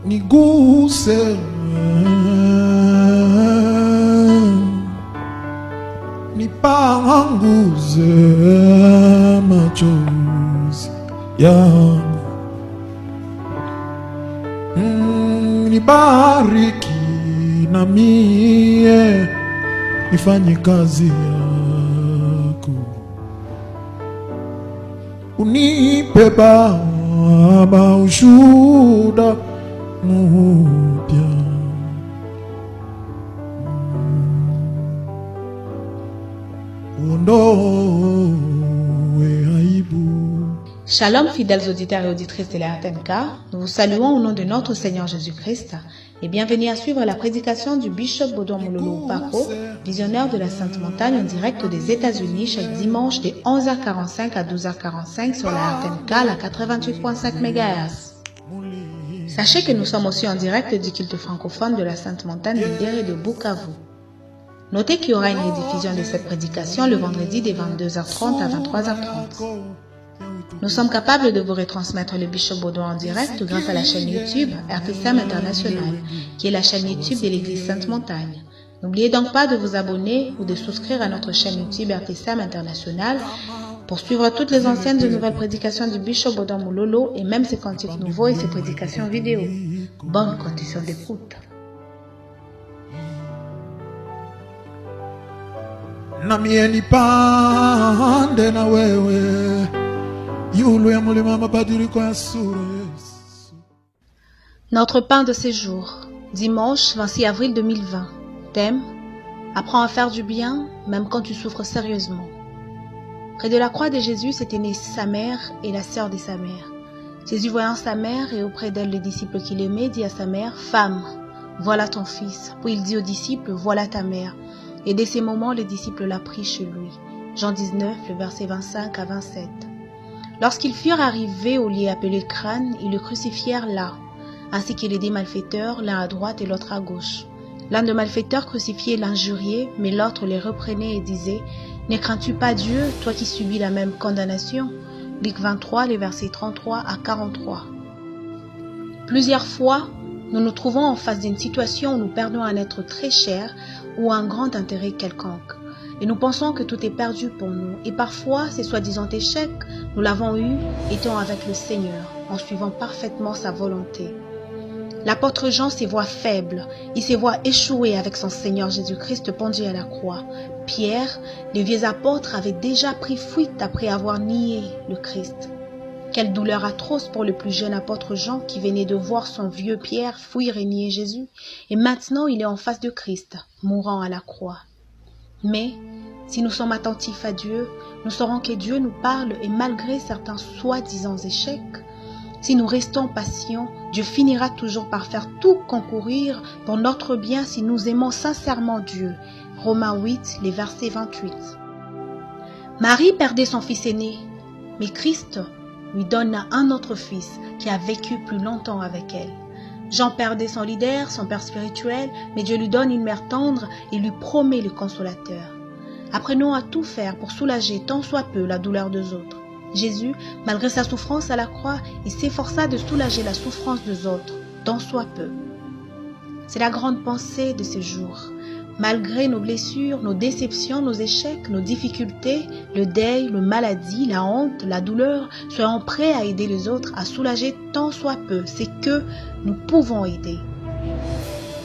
niguse, nipanguze machozi yangu, nibariki na mie nifanye kazi yako, unipe Baba ushuhuda mpya. Shalom fidèles auditeurs et auditrices de la RTNK, nous vous saluons au nom de notre Seigneur Jésus-Christ et bienvenue à suivre la prédication du Bishop Baudouin Mololo Upako, visionnaire de la Sainte Montagne en direct des États-Unis chaque dimanche de 11h45 à 12h45 sur la RTNK, la 88.5 MHz. Sachez que nous sommes aussi en direct du culte francophone de la Sainte Montagne de Déré de Bukavu. Notez qu'il y aura une rediffusion de cette prédication le vendredi de 22h30 à 23h30. Nous sommes capables de vous retransmettre le Bishop Baudouin en direct grâce à la chaîne YouTube RTSM International, qui est la chaîne YouTube de l'Église Sainte Montagne. N'oubliez donc pas de vous abonner ou de souscrire à notre chaîne YouTube RTSM International pour suivre toutes les anciennes et nouvelles prédications du Bishop Baudouin Mololo et même ses cantiques nouveaux et ses prédications vidéo. Bonne condition d'écoute. Namieni pande na wewe yulu ya mulima mabadiliko ya sura Yesu. Notre pain de séjour, dimanche 26 avril 2020. Thème: apprends à faire du bien même quand tu souffres sérieusement. Près de la croix de Jésus s'étaient nées sa mère et la sœur de sa mère. Jésus, voyant sa mère et auprès d'elle le disciple qu'il aimait, dit à sa mère: Femme, voilà ton fils. Puis il dit aux disciples: Voilà ta mère. Et dès ces moments, les disciples l'a pris chez lui. Jean 19, le verset 25 à 27. Lorsqu'ils furent arrivés au lieu appelé Crâne, ils le crucifièrent là, ainsi que les deux malfaiteurs, l'un à droite et l'autre à gauche. L'un des malfaiteurs crucifiés l'injuriait, mais l'autre les reprenait et disait: Ne crains-tu pas Dieu, toi qui subis la même condamnation? Luc 23, les versets 33 à 43. Plusieurs fois, nous nous trouvons en face d'une situation où nous perdons un être très cher ou un grand intérêt quelconque. Et nous pensons que tout est perdu pour nous. Et parfois, ces soi-disant échecs, nous l'avons eu étant avec le Seigneur, en suivant parfaitement sa volonté. L'apôtre Jean se voit faible, il se voit échouer avec son Seigneur Jésus-Christ pendu à la croix. Pierre, les vieux apôtres avaient déjà pris fuite après avoir nié le Christ. Quelle douleur atroce pour le plus jeune apôtre Jean qui venait de voir son vieux Pierre fuir et nier Jésus. Et maintenant, il est en face de Christ, mourant à la croix. Mais, si nous sommes attentifs à Dieu, nous saurons que Dieu nous parle et malgré certains soi-disant échecs, si nous restons patients, Dieu finira toujours par faire tout concourir pour notre bien si nous aimons sincèrement Dieu. Romains 8, les versets 28. Marie perdait son fils aîné, mais Christ lui donne un autre fils qui a vécu plus longtemps avec elle. Jean perdait son leader, son père spirituel, mais Dieu lui donne une mère tendre et lui promet le consolateur. Apprenons à tout faire pour soulager tant soit peu la douleur des autres. Jésus, malgré sa souffrance à la croix, il s'efforça de soulager la souffrance des autres, tant soit peu. C'est la grande pensée de ces jours. Malgré nos blessures, nos déceptions, nos échecs, nos difficultés, le deuil, la maladie, la honte, la douleur, soyons prêts à aider les autres, à soulager tant soit peu, c'est que nous pouvons aider.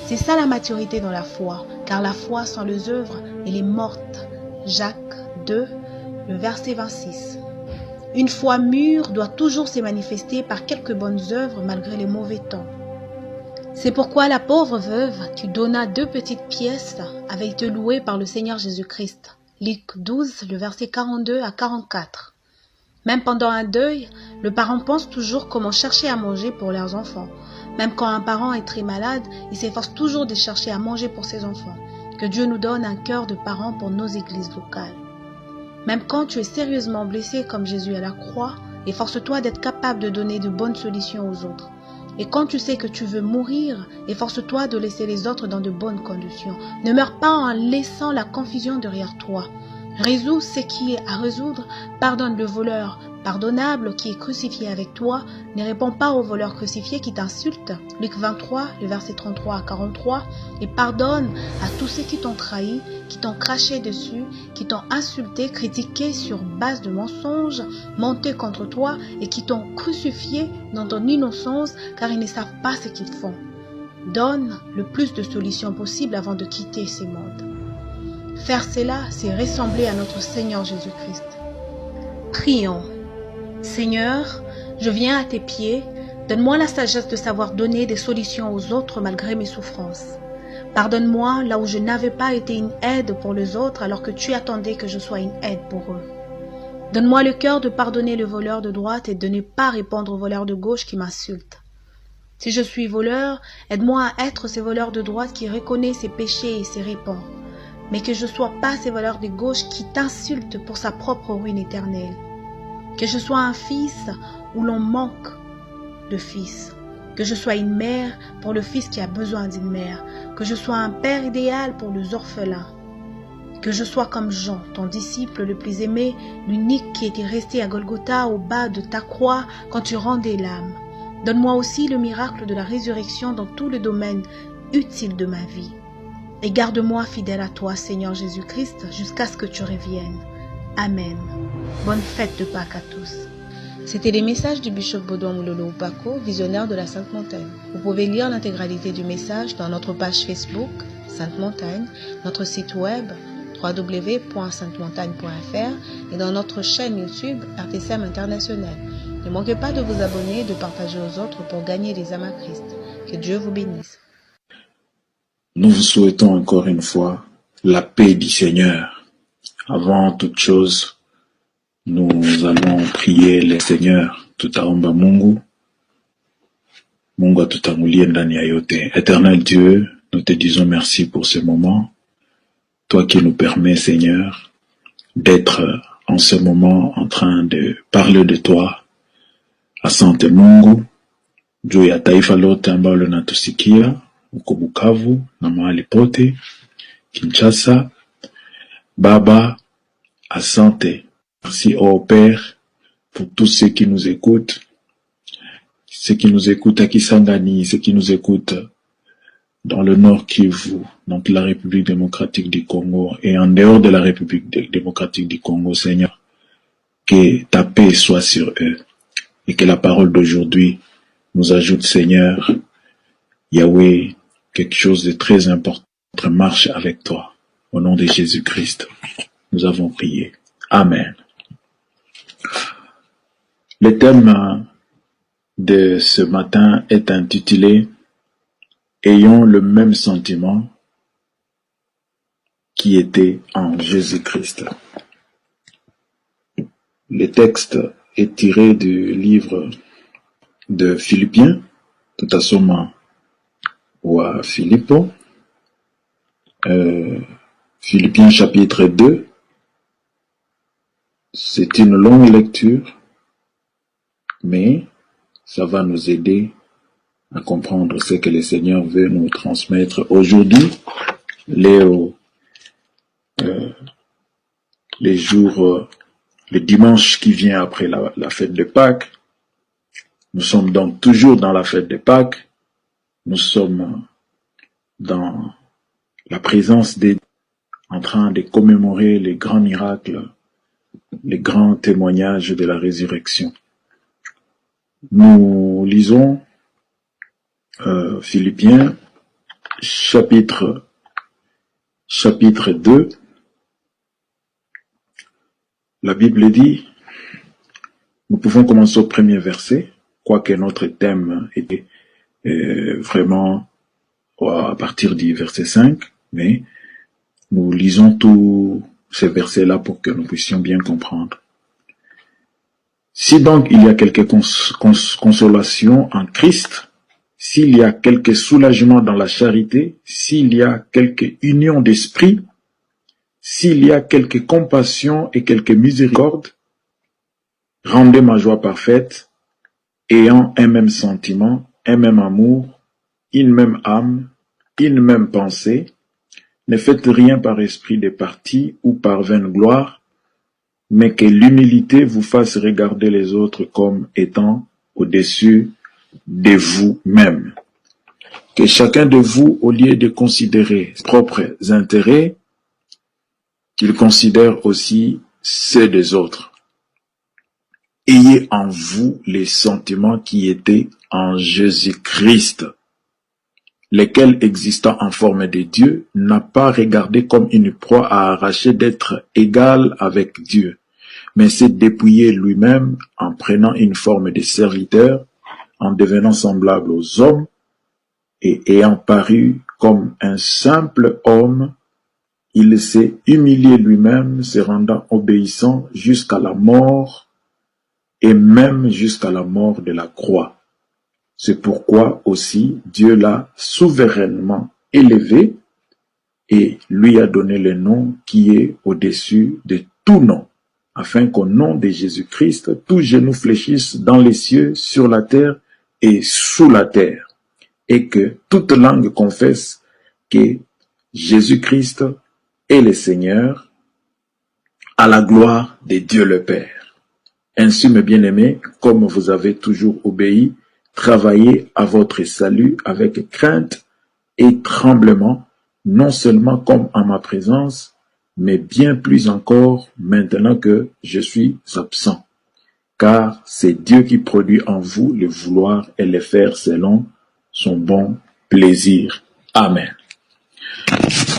C'est ça la maturité dans la foi, car la foi sans les œuvres, elle est morte. Jacques 2, le verset 26. Une foi mûre doit toujours se manifester par quelques bonnes œuvres malgré les mauvais temps. C'est pourquoi la pauvre veuve qui donna 2 petites pièces avait été louée par le Seigneur Jésus-Christ. Luc 12, le verset 42 à 44. Même pendant un deuil, le parent pense toujours comment chercher à manger pour leurs enfants. Même quand un parent est très malade, il s'efforce toujours de chercher à manger pour ses enfants. Que Dieu nous donne un cœur de parents pour nos églises locales. Même quand tu es sérieusement blessé comme Jésus à la croix, efforce-toi d'être capable de donner de bonnes solutions aux autres. Et quand tu sais que tu veux mourir, efforce-toi de laisser les autres dans de bonnes conditions. Ne meurs pas en laissant la confusion derrière toi. Résous ce qui est à résoudre, pardonne le voleur pardonnable qui est crucifié avec toi, ne réponds pas au voleur crucifié qui t'insulte. Luc 23, le verset 33 à 43, et pardonne à tous ceux qui t'ont trahi, qui t'ont craché dessus, qui t'ont insulté, critiqué sur base de mensonges, monté contre toi et qui t'ont crucifié dans ton innocence car ils ne savent pas ce qu'ils font. Donne le plus de solutions possibles avant de quitter ce monde. Faire cela, c'est ressembler à notre Seigneur Jésus-Christ. Prions. Seigneur, je viens à tes pieds. Donne-moi la sagesse de savoir donner des solutions aux autres malgré mes souffrances. Pardonne-moi là où je n'avais pas été une aide pour les autres alors que tu attendais que je sois une aide pour eux. Donne-moi le cœur de pardonner le voleur de droite et de ne pas répondre au voleur de gauche qui m'insulte. Si je suis voleur, aide-moi à être ces voleurs de droite qui reconnaissent ses péchés et ses répand. Mais que je ne sois pas ces voleurs de gauche qui t'insultent pour sa propre ruine éternelle. Que je sois un fils où l'on manque de fils. Que je sois une mère pour le fils qui a besoin d'une mère. Que je sois un père idéal pour les orphelins. Que je sois comme Jean, ton disciple le plus aimé, l'unique qui était resté à Golgotha au bas de ta croix quand tu rendais l'âme. Donne-moi aussi le miracle de la résurrection dans tous les domaines utiles de ma vie. Et garde-moi fidèle à toi, Seigneur Jésus-Christ, jusqu'à ce que tu reviennes. Amen. Bonne fête de Pâques à tous. C'était les messages du bishop Baudouin Moulolo Upako, visionnaire de la Sainte Montagne. Vous pouvez lire l'intégralité du message dans notre page Facebook, Sainte Montagne, notre site web, www.saintemontagne.fr et dans notre chaîne YouTube, RTCM International. Ne manquez pas de vous abonner et de partager aux autres pour gagner des âmes à Christ. Que Dieu vous bénisse. Nous vous souhaitons encore une fois la paix du Seigneur. Avant toute chose, nous allons prier le Seigneur. Tutaomba Mungu. Mungu atutangulie ndani ya yote. Éternel Dieu, nous te disons merci pour ce moment. Toi qui nous permets, Seigneur, d'être en ce moment en train de parler de toi. Asante Mungu, juu ya taifa lote ambalo linatusikia huko Bukavu na mahali pote, Kinshasa. Baba, asante. Merci au Père pour tous ceux qui nous écoutent à Kisangani, ceux qui nous écoutent dans le Nord Kivu, donc la République démocratique du Congo et en dehors de la République démocratique du Congo, Seigneur, que ta paix soit sur eux. Et que la parole d'aujourd'hui nous ajoute, Seigneur, Yahweh, quelque chose de très important. Notre marche avec toi. Au nom de Jésus-Christ, nous avons prié. Amen. Le thème de ce matin est intitulé « Ayons le même sentiment qui était en Jésus-Christ ». Le texte est tiré du livre de Philippiens, tout à soma wa Filippo, Philippiens chapitre 2. C'est une longue lecture, mais ça va nous aider à comprendre ce que le Seigneur veut nous transmettre aujourd'hui, le dimanche qui vient après la fête de Pâques. Nous sommes donc toujours dans la fête de Pâques. Nous sommes dans la présence des en train de commémorer les grands miracles, les grands témoignages de la résurrection. Nous lisons Philippiens chapitre 2. La Bible dit, nous pouvons commencer au premier verset, quoique notre thème était vraiment à partir du verset 5, mais nous lisons tous ces versets-là pour que nous puissions bien comprendre. Si donc il y a quelque consolation en Christ, s'il y a quelque soulagement dans la charité, s'il y a quelque union d'esprit, s'il y a quelque compassion et quelque miséricorde, rendez ma joie parfaite, ayant un même sentiment, un même amour, une même âme, une même pensée. Ne faites rien par esprit de parti ou par vaine gloire, mais que l'humilité vous fasse regarder les autres comme étant au-dessus de vous-même. Que chacun de vous, au lieu de considérer ses propres intérêts, qu'il considère aussi ceux des autres. Ayez en vous les sentiments qui étaient en Jésus-Christ, lequel, existant en forme de Dieu, n'a pas regardé comme une proie à arracher d'être égal avec Dieu, mais s'est dépouillé lui-même en prenant une forme de serviteur, en devenant semblable aux hommes, et ayant paru comme un simple homme, il s'est humilié lui-même, se rendant obéissant jusqu'à la mort, et même jusqu'à la mort de la croix. C'est pourquoi aussi Dieu l'a souverainement élevé et lui a donné le nom qui est au-dessus de tout nom, afin qu'au nom de Jésus-Christ, tout genou fléchisse dans les cieux, sur la terre et sous la terre, et que toute langue confesse que Jésus-Christ est le Seigneur, à la gloire de Dieu le Père. Ainsi, mes bien-aimés, comme vous avez toujours obéi, travaillez à votre salut avec crainte et tremblement, non seulement comme en ma présence, mais bien plus encore maintenant que je suis absent. Car c'est Dieu qui produit en vous le vouloir et le faire selon son bon plaisir. Amen.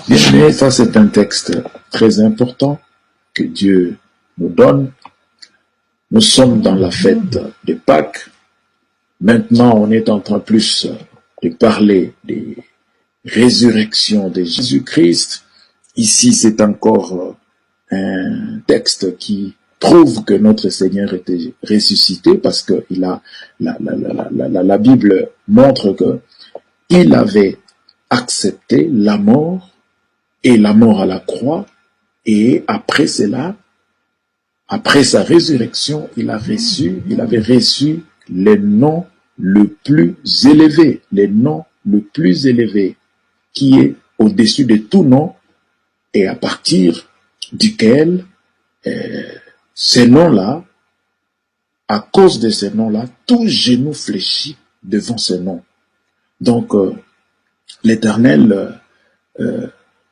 Bien, ça c'est un texte très important que Dieu nous donne. Nous sommes dans la fête de Pâques. Maintenant, on est en train plus de parler des résurrections de Jésus-Christ. Ici, c'est encore un texte qui prouve que notre Seigneur était ressuscité parce que la Bible montre que il avait accepté la mort et la mort à la croix, et après cela, après sa résurrection, il avait reçu le nom le plus élevé, le nom le plus élevé qui est au-dessus de tout nom, et à partir duquel ces noms-là, à cause de ces noms-là, tout genou fléchit devant ces noms. Donc, l'Éternel,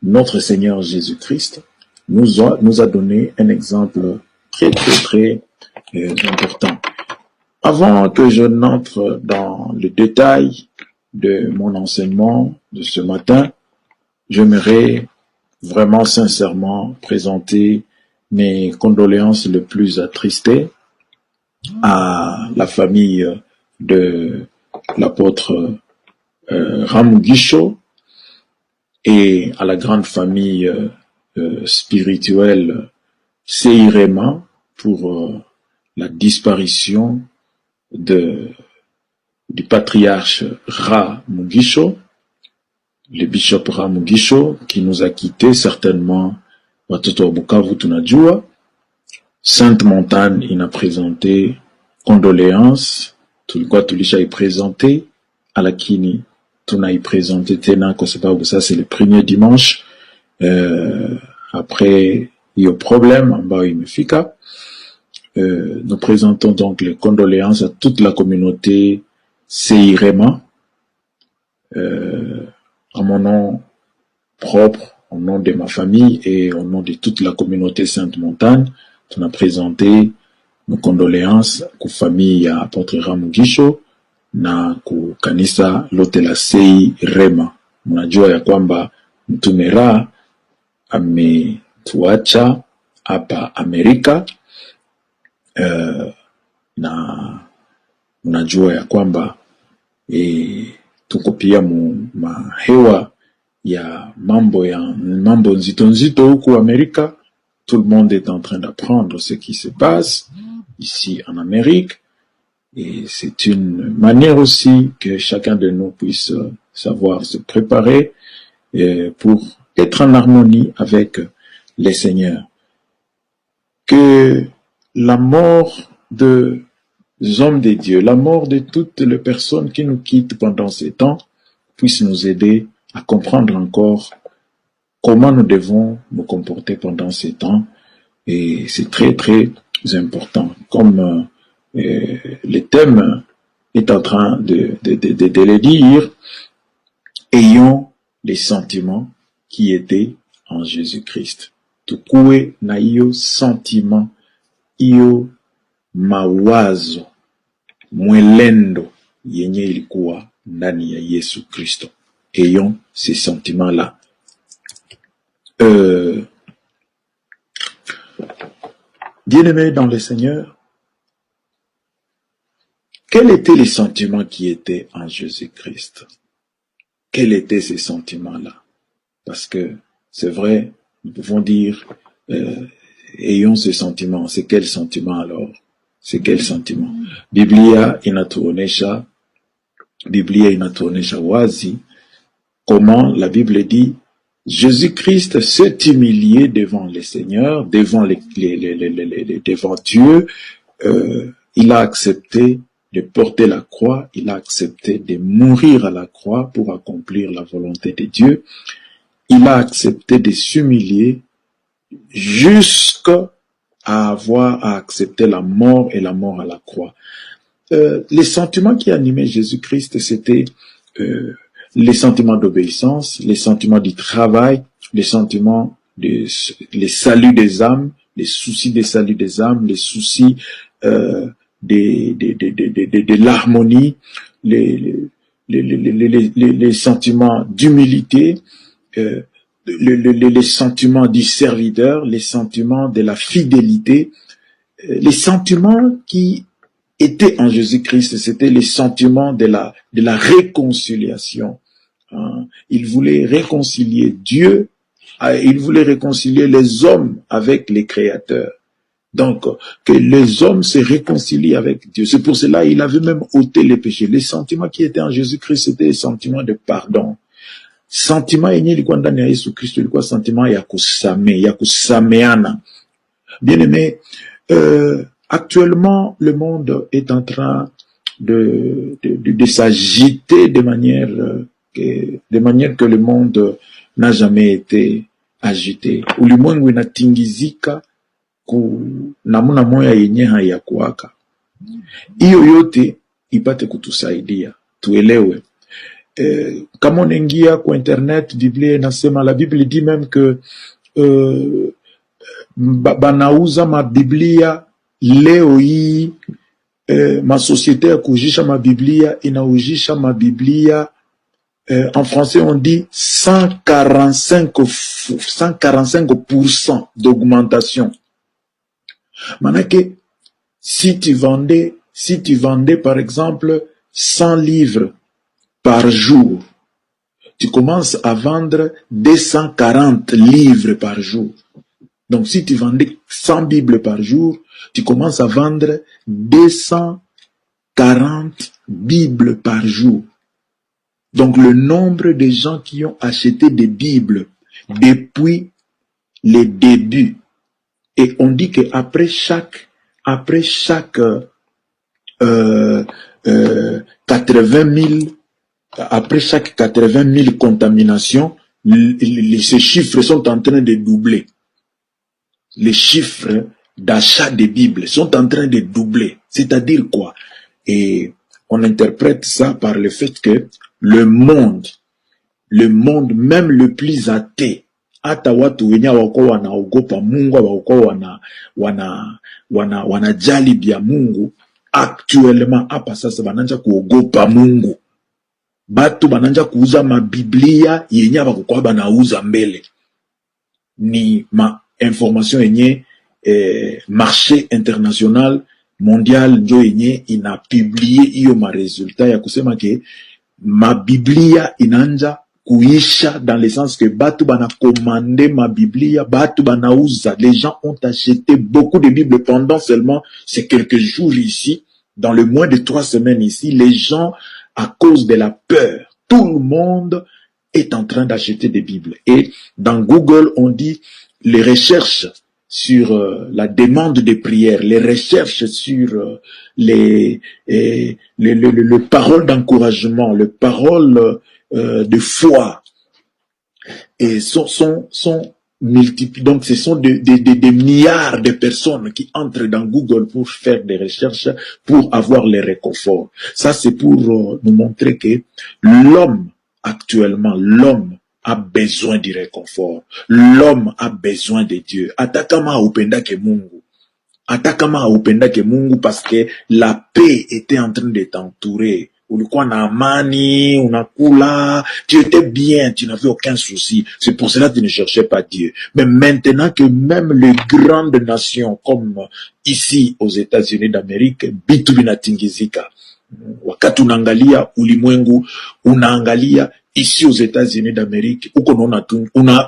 notre Seigneur Jésus-Christ, nous a donné un exemple très important. Avant que je n'entre dans le détail de mon enseignement de ce matin, j'aimerais vraiment sincèrement présenter mes condoléances les plus attristées à la famille de l'apôtre Ramugisho et à la grande famille spirituelle Seirema pour la disparition du patriarche Ramugisho, le bishop Ramugisho, qui nous a quittés certainement. Watoto wa Bukavu tunajua. Sainte Montagne ina présenté condoléances, tulikuwa tulishaipresente, lakini tunaipresente tena kwa sababu ça c'est le premier dimanche après hiyo problème ambayo imefika. Nous présentons donc les condoléances à toute la communauté Seirema, à mon nom propre, au nom de ma famille et au nom de toute la communauté Sainte-Montagne. On a présenté nos condoléances kwa famille ya Apotre Ramugisho na ku kanisa lote la Seirema. Mnajua ya kwamba Mtume Ra ametuacha hapa Amerika, na mnajua ya kwamba tuko pia mahewa ya mambo nzito huku Amerika. Tout le monde est en train d'apprendre ce qui se passe ici en Amérique, et c'est une manière aussi que chacun de nous puisse savoir se préparer pour être en harmonie avec le Seigneur. Que la mort des hommes de Dieu, la mort de toutes les personnes qui nous quittent pendant ces temps, puisse nous aider à comprendre encore comment nous devons nous comporter pendant ces temps. Et c'est très, très important. Comme le thème est en train de le dire, ayons les sentiments qui étaient en Jésus-Christ. Tukue na hiyo sentiment, hiyo mawazo, mwenendo yenye ilikuwa ndani ya Yesu Kristo. Ayons ces sentiments-là. Bien-aimés dans le Seigneur, quels étaient les sentiments qui étaient en Jésus-Christ? Quels étaient ces sentiments-là? Parce que c'est vrai, nous pouvons dire, ayons ces sentiments. C'est quel sentiment alors? C'est quel sentiment? Biblia inatuonesha wazi comment la Bible dit Jésus-Christ s'est humilié devant le Seigneur, devant devant Dieu. Il a accepté de porter la croix, il a accepté de mourir à la croix pour accomplir la volonté de Dieu. Il a accepté de s'humilier jusqu'à avoir à accepter la mort et la mort à la croix. Les sentiments qui animaient Jésus-Christ, c'était les sentiments d'obéissance, les sentiments du travail, les sentiments les saluts des âmes, les soucis des saluts des âmes, les soucis de l'harmonie, les sentiments d'humilité, les sentiments du serviteur, les sentiments de la fidélité, les sentiments qui étaient en Jésus-Christ, c'était les sentiments de la réconciliation. Il voulait réconcilier Dieu, il voulait réconcilier les hommes avec les créateurs. Donc, que les hommes se réconcilient avec Dieu. C'est pour cela qu'il avait même ôté les péchés. Les sentiments qui étaient en Jésus-Christ, c'était les sentiments de pardon. Sentiment yenye ilikuwa ndani ya Yesu Kristo ilikuwa sentiment ya kusameana. Bien aimé, actuellement le monde est en train de s'agiter de manière que le monde n'a jamais été agité. Ulimwengu inatingizika ku namuna moya yenye hayakuwaka. Hiyo yote ipate kutusaidia tuelewe. Kama unaingia kwa internet, Biblia inasema, la Bible dit même que banauza mabiblia leo hii, masociété ya kujisha mabiblia inaujisha mabiblia, en français on dit 145% d'augmentation. Manake, si tu vendais par exemple 100 livres par jour, tu commences à vendre 240 livres par jour. Donc si tu vendais 100 Bibles par jour, tu commences à vendre 240 Bibles par jour. Donc le nombre de gens qui ont acheté des Bibles depuis les débuts. Et on dit que après chaque 80 000 contaminations, ces chiffres sont en train de doubler. Les chiffres d'achat des Bibles sont en train de doubler. C'est-à-dire quoi? Et on interprète ça par le fait que le monde, même le plus athée, hata watu wenye wako wanaogopa Mungu, wako wanajali bya Mungu, actuellement hapa sasa bananja kuogopa Mungu. Batu bananja kuuza mabiblia yenye abakuwa banauza mbele. Ni ma information yenye marché international mondial ndio yenye ina publié hiyo ma resultat ya kusema ke mabiblia inanja kuisha, dans le sens que batu bana commandé ma biblia, batu banauza. Les gens ont acheté beaucoup de Bibles pendant seulement ces quelques jours ici, dans le moins de 3 semaines ici. Les gens, à cause de la peur, tout le monde est en train d'acheter des Bibles. Et dans Google, on dit les recherches sur la demande de prière, les recherches sur les paroles d'encouragement, les paroles de foi. Et sont multipliés. Donc, ce sont des milliards de personnes qui entrent dans Google pour faire des recherches, pour avoir les réconforts. Ça, c'est pour nous montrer que l'homme, actuellement, l'homme a besoin du réconfort. L'homme a besoin de Dieu. Atakama upenda ke Mungu. Atakama upenda ke Mungu parce que la paix était en train de t'entourer. Ulikuwa na amani, unakula, tu étais bien, tu n'avais aucun souci. C'est pour cela que tu ne cherchais pas Dieu. Mais maintenant que même les grandes nations, comme ici aux États-Unis d'Amérique, bitu vinatingizika. Wakati unaangalia ulimwengu, unaangalia ici aux États-Unis d'Amérique, uko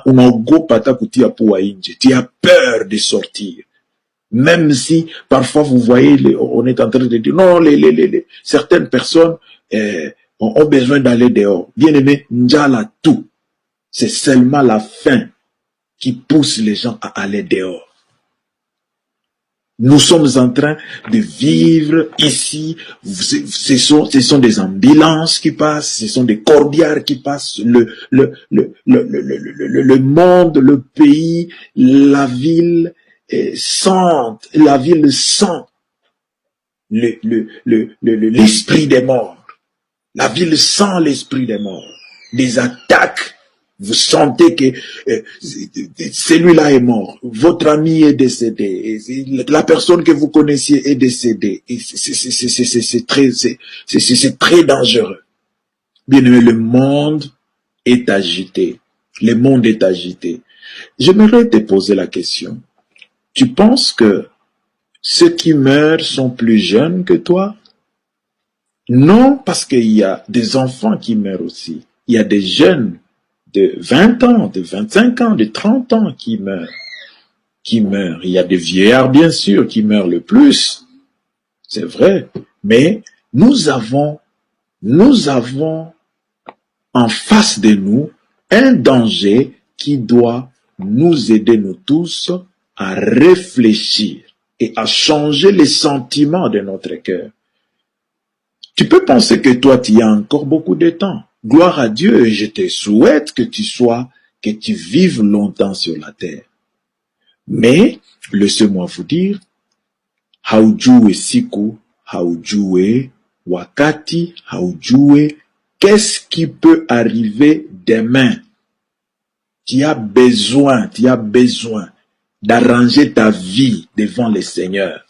unaogopa hata kutia pua nje. Tu as peur de sortir. Même si parfois vous voyez, on est en train de dire non, certaines personnes ont besoin d'aller dehors. Bien aimé, njala tout. C'est seulement la faim qui pousse les gens à aller dehors. Nous sommes en train de vivre ici. Ce sont des ambulances qui passent, ce sont des corbières qui passent. Le monde, le pays, la ville sent l'esprit des morts. La ville sent l'esprit des morts. Des attaques. Vous sentez que celui-là est mort. Votre ami est décédé. La personne que vous connaissiez est décédée. C'est très dangereux. Bien aimé, le monde est agité. Le monde est agité. J'aimerais te poser la question. Tu penses que ceux qui meurent sont plus jeunes que toi? Non, parce qu'il y a des enfants qui meurent aussi. Il y a des jeunes de 20 ans, de 25 ans, de 30 ans qui meurent. Il y a des vieillards, bien sûr, qui meurent le plus. C'est vrai. Mais nous avons en face de nous un danger qui doit nous aider, nous tous, à réfléchir et à changer les sentiments de notre cœur. Tu peux penser que toi, tu y as encore beaucoup de temps. Gloire à Dieu, et je te souhaite que tu vives longtemps sur la terre. Mais, laissez-moi vous dire, haujue siku, haujue wakati, haujue, qu'est-ce qui peut arriver demain? Tu as besoin d'arranger ta vie devant le Seigneur.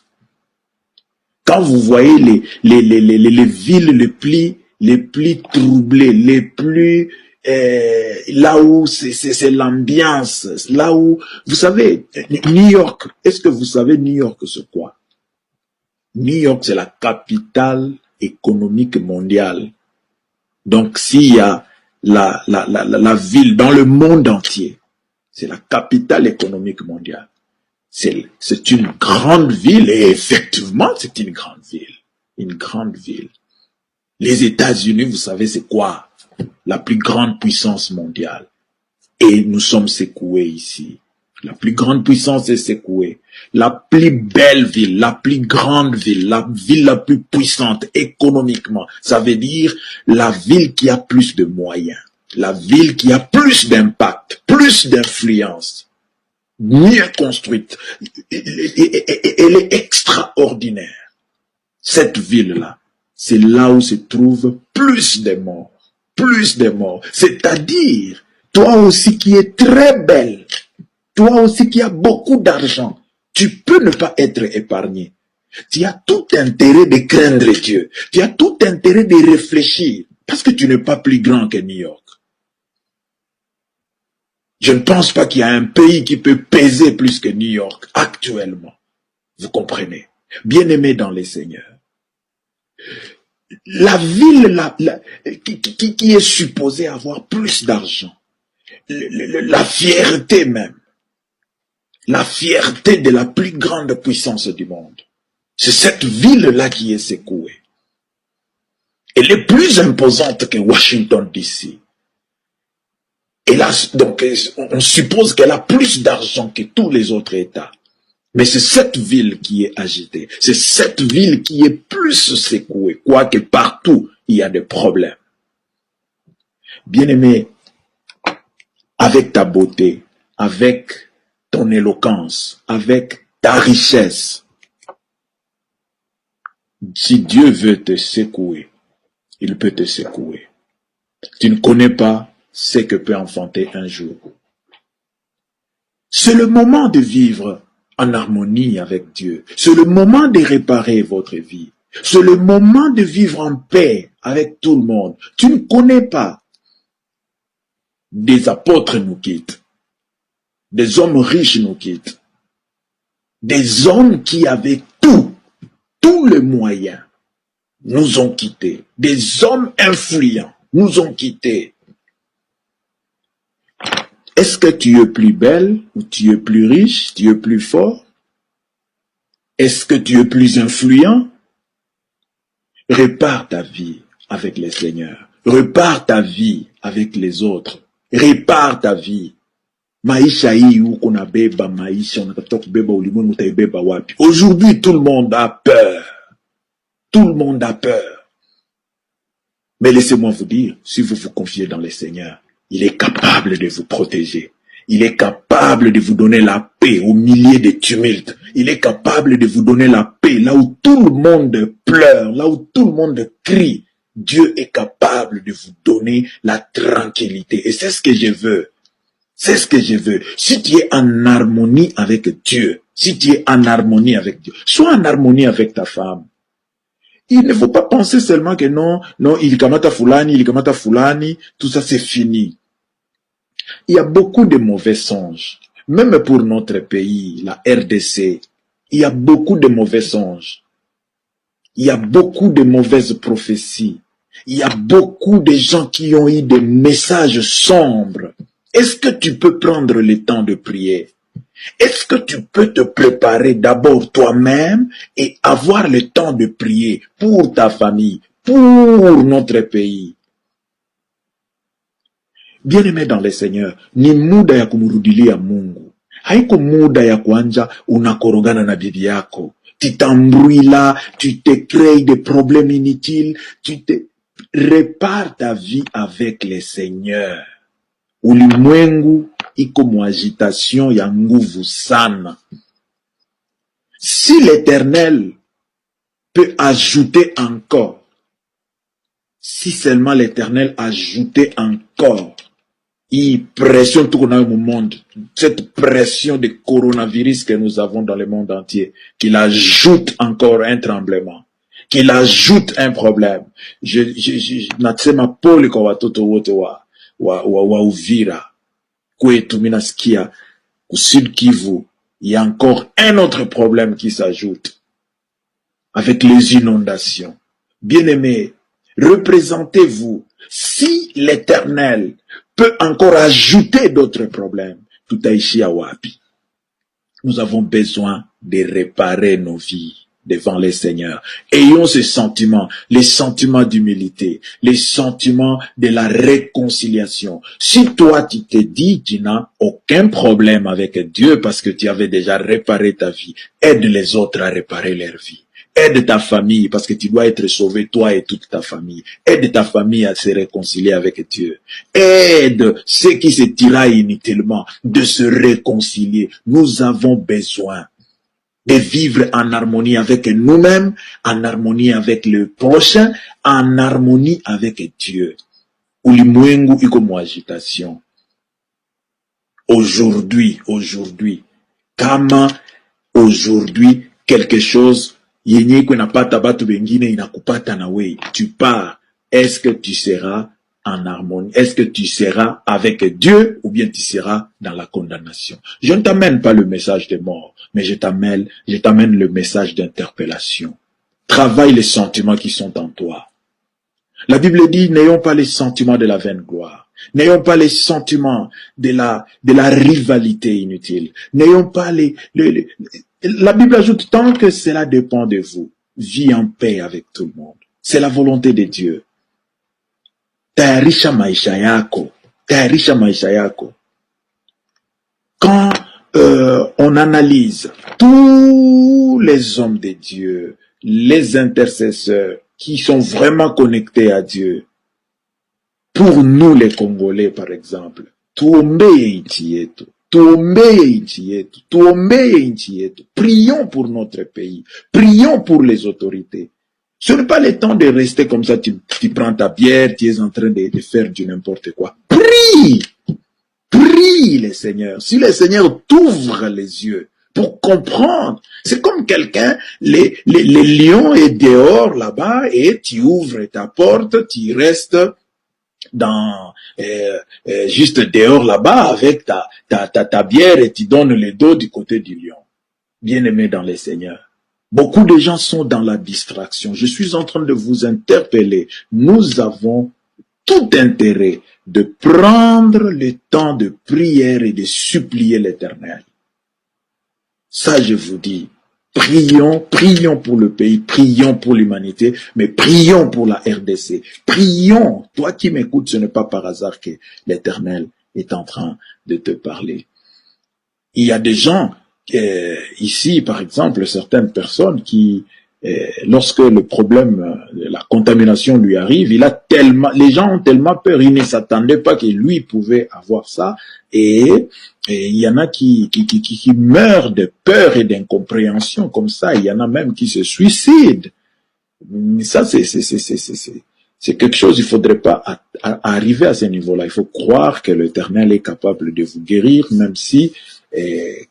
Quand vous voyez les villes les plus troublées, les plus là où c'est l'ambiance, là où vous savez New York. Est-ce que vous savez New York c'est quoi? New York c'est la capitale économique mondiale. Donc s'il y a la ville dans le monde entier, c'est la capitale économique mondiale. C'est une grande ville et effectivement c'est une grande ville. Une grande ville. Les États-Unis, vous savez c'est quoi? La plus grande puissance mondiale. Et nous sommes secoués ici. La plus grande puissance est secouée. La plus belle ville, la plus grande ville, la ville la plus puissante économiquement. Ça veut dire la ville qui a plus de moyens. La ville qui a plus d'impact, plus d'influence. Mieux construite. Elle est extraordinaire. Cette ville-là, c'est là où se trouvent plus de morts. Plus de morts. C'est-à-dire, toi aussi qui es très belle, toi aussi qui as beaucoup d'argent, tu peux ne pas être épargné. Tu as tout intérêt de craindre Dieu. Tu as tout intérêt de réfléchir. Parce que tu n'es pas plus grand que New York. Je ne pense pas qu'il y a un pays qui peut peser plus que New York actuellement. Vous comprenez? Bien-aimé dans les seigneurs. La ville qui est supposée avoir plus d'argent, la fierté même, la fierté de la plus grande puissance du monde, c'est cette ville-là qui est secouée. Elle est plus imposante que Washington DC. Et là, donc, on suppose qu'elle a plus d'argent que tous les autres États. Mais c'est cette ville qui est agitée. C'est cette ville qui est plus secouée. Quoique partout, il y a des problèmes. Bien-aimés, avec ta beauté, avec ton éloquence, avec ta richesse. Si Dieu veut te secouer, il peut te secouer. Tu ne connais pas ce que peut enfanter un jour. C'est le moment de vivre en harmonie avec Dieu. C'est le moment de réparer votre vie. C'est le moment de vivre en paix avec tout le monde. Tu ne connais pas. Des apôtres nous quittent. Des hommes riches nous quittent. Des hommes qui avaient tous les moyens, nous ont quittés. Des hommes influents nous ont quittés. Est-ce que tu es plus belle, ou tu es plus riche, tu es plus fort? Est-ce que tu es plus influent? Répare ta vie avec le Seigneur. Répare ta vie avec les autres. Répare ta vie. Maisha hii uko na beba maisha, unatafuta kubeba ulimwengu, utaibeba wapi? Aujourd'hui, tout le monde a peur. Tout le monde a peur. Mais laissez-moi vous dire, si vous vous confiez dans le Seigneur, il est capable de vous protéger. Il est capable de vous donner la paix au milieu des tumultes. Il est capable de vous donner la paix là où tout le monde pleure, là où tout le monde crie. Dieu est capable de vous donner la tranquillité. Et c'est ce que je veux. C'est ce que je veux. Si tu es en harmonie avec Dieu, si tu es en harmonie avec Dieu, sois en harmonie avec ta femme. Il ne faut pas penser seulement que non, il kamata fulani, tout ça c'est fini. Il y a beaucoup de mauvais songes. Même pour notre pays, la RDC, il y a beaucoup de mauvais songes. Il y a beaucoup de mauvaises prophéties. Il y a beaucoup de gens qui ont eu des messages sombres. Est-ce que tu peux prendre le temps de prier? Est-ce que tu peux te préparer d'abord toi-même et avoir le temps de prier pour ta famille, pour notre pays? Bien-aimé dans le Seigneur, ni muda ya kumurudilia Mungu. Haiko muda ya kuanja unakorogana na bibi yako. Tu t'embrouilles là, tu te crées des problèmes inutiles, répare ta vie avec le Seigneur. Ulimwengu iko mu agitation ya nguvu sana. Si l'Éternel peut ajouter encore, si seulement l'Éternel ajoutait encore, il pressionne tout dans le monde, cette pression de coronavirus que nous avons dans le monde entier, qu'il ajoute encore un tremblement, qu'il ajoute un problème. Nasema pole kwa watoto wote wa Uvira, kwetu minasikia, au Sud Kivu, il y a encore un autre problème qui s'ajoute, avec les inondations. Bien-aimés, représentez-vous. Si l'Éternel peut encore ajouter d'autres problèmes, tout aishia wapi. Nous avons besoin de réparer nos vies devant le Seigneur. Ayons ce sentiment, les sentiments d'humilité, les sentiments de la réconciliation. Si toi tu te dis, tu n'as aucun problème avec Dieu parce que tu avais déjà réparé ta vie, aide les autres à réparer leur vie. Aide ta famille parce que tu dois être sauvé, toi et toute ta famille. Aide ta famille à se réconcilier avec Dieu. Aide ceux qui se tiraillent inutilement de se réconcilier. Nous avons besoin de vivre en harmonie avec nous-mêmes, en harmonie avec le prochain, en harmonie avec Dieu. Ulimwengu iko mu agitation. Aujourd'hui, kama aujourd'hui quelque chose yenye kwenapata batu bengine inakupata na we, tu pars, est-ce que tu seras en harmonie? Est-ce que tu seras avec Dieu ou bien tu seras dans la condamnation? Je ne t'amène pas le message de mort, mais je t'amène le message d'interpellation. Travaille les sentiments qui sont en toi. La Bible dit, n'ayons pas les sentiments de la vaine gloire. N'ayons pas les sentiments de la rivalité inutile. N'ayons pas la Bible ajoute, tant que cela dépend de vous, vis en paix avec tout le monde. C'est la volonté de Dieu. Tayarisha maisha yako. Quand on analyse tous les hommes de Dieu, les intercesseurs qui sont vraiment connectés à Dieu, pour nous les Congolais par exemple, tuombee nchi yetu, tuombee nchi yetu, tuombee nchi yetu. Prions pour notre pays, prions pour les autorités. Ce n'est pas le temps de rester comme ça, tu prends ta bière, tu es en train de faire du n'importe quoi. Prie! Prie le Seigneur. Si le Seigneur t'ouvre les yeux pour comprendre, c'est comme quelqu'un, les lions est dehors là-bas et tu ouvres ta porte, tu restes dans juste dehors là-bas avec ta bière et tu donnes le dos du côté du lion. Bien-aimé dans le Seigneur. Beaucoup de gens sont dans la distraction. Je suis en train de vous interpeller. Nous avons tout intérêt de prendre le temps de prière et de supplier l'Éternel. Ça, je vous dis, prions pour le pays, prions pour l'humanité, mais prions pour la RDC. Prions. Toi qui m'écoutes, ce n'est pas par hasard que l'Éternel est en train de te parler. Il y a des gens ici, par exemple, certaines personnes qui, lorsque le problème, la contamination lui arrive, les gens ont tellement peur, ils ne s'attendaient pas que lui pouvait avoir ça, et il y en a qui meurent de peur et d'incompréhension comme ça, il y en a même qui se suicident. Ça, c'est quelque chose, il faudrait pas arriver à ce niveau-là. Il faut croire que l'Éternel est capable de vous guérir, même si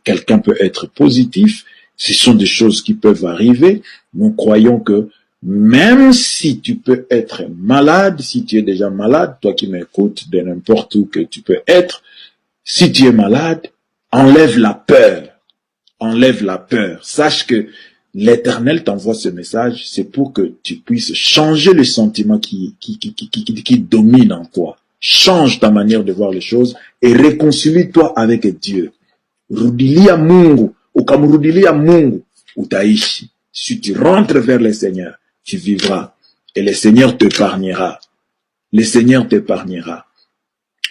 quelqu'un peut être positif. Ce sont des choses qui peuvent arriver. Nous croyons que même si tu peux être malade, si tu es déjà malade, toi qui m'écoutes, de n'importe où que tu peux être, si tu es malade, enlève la peur. Enlève la peur. Sache que l'Éternel t'envoie ce message, c'est pour que tu puisses changer le sentiment qui domine en toi. Change ta manière de voir les choses et réconcilie-toi avec Dieu. Rudilia Mungu, ukamrudilia Mungu, utaishi. Si tu rentres vers le Seigneur, tu vivras. Et le Seigneur t'épargnera. Le Seigneur t'épargnera.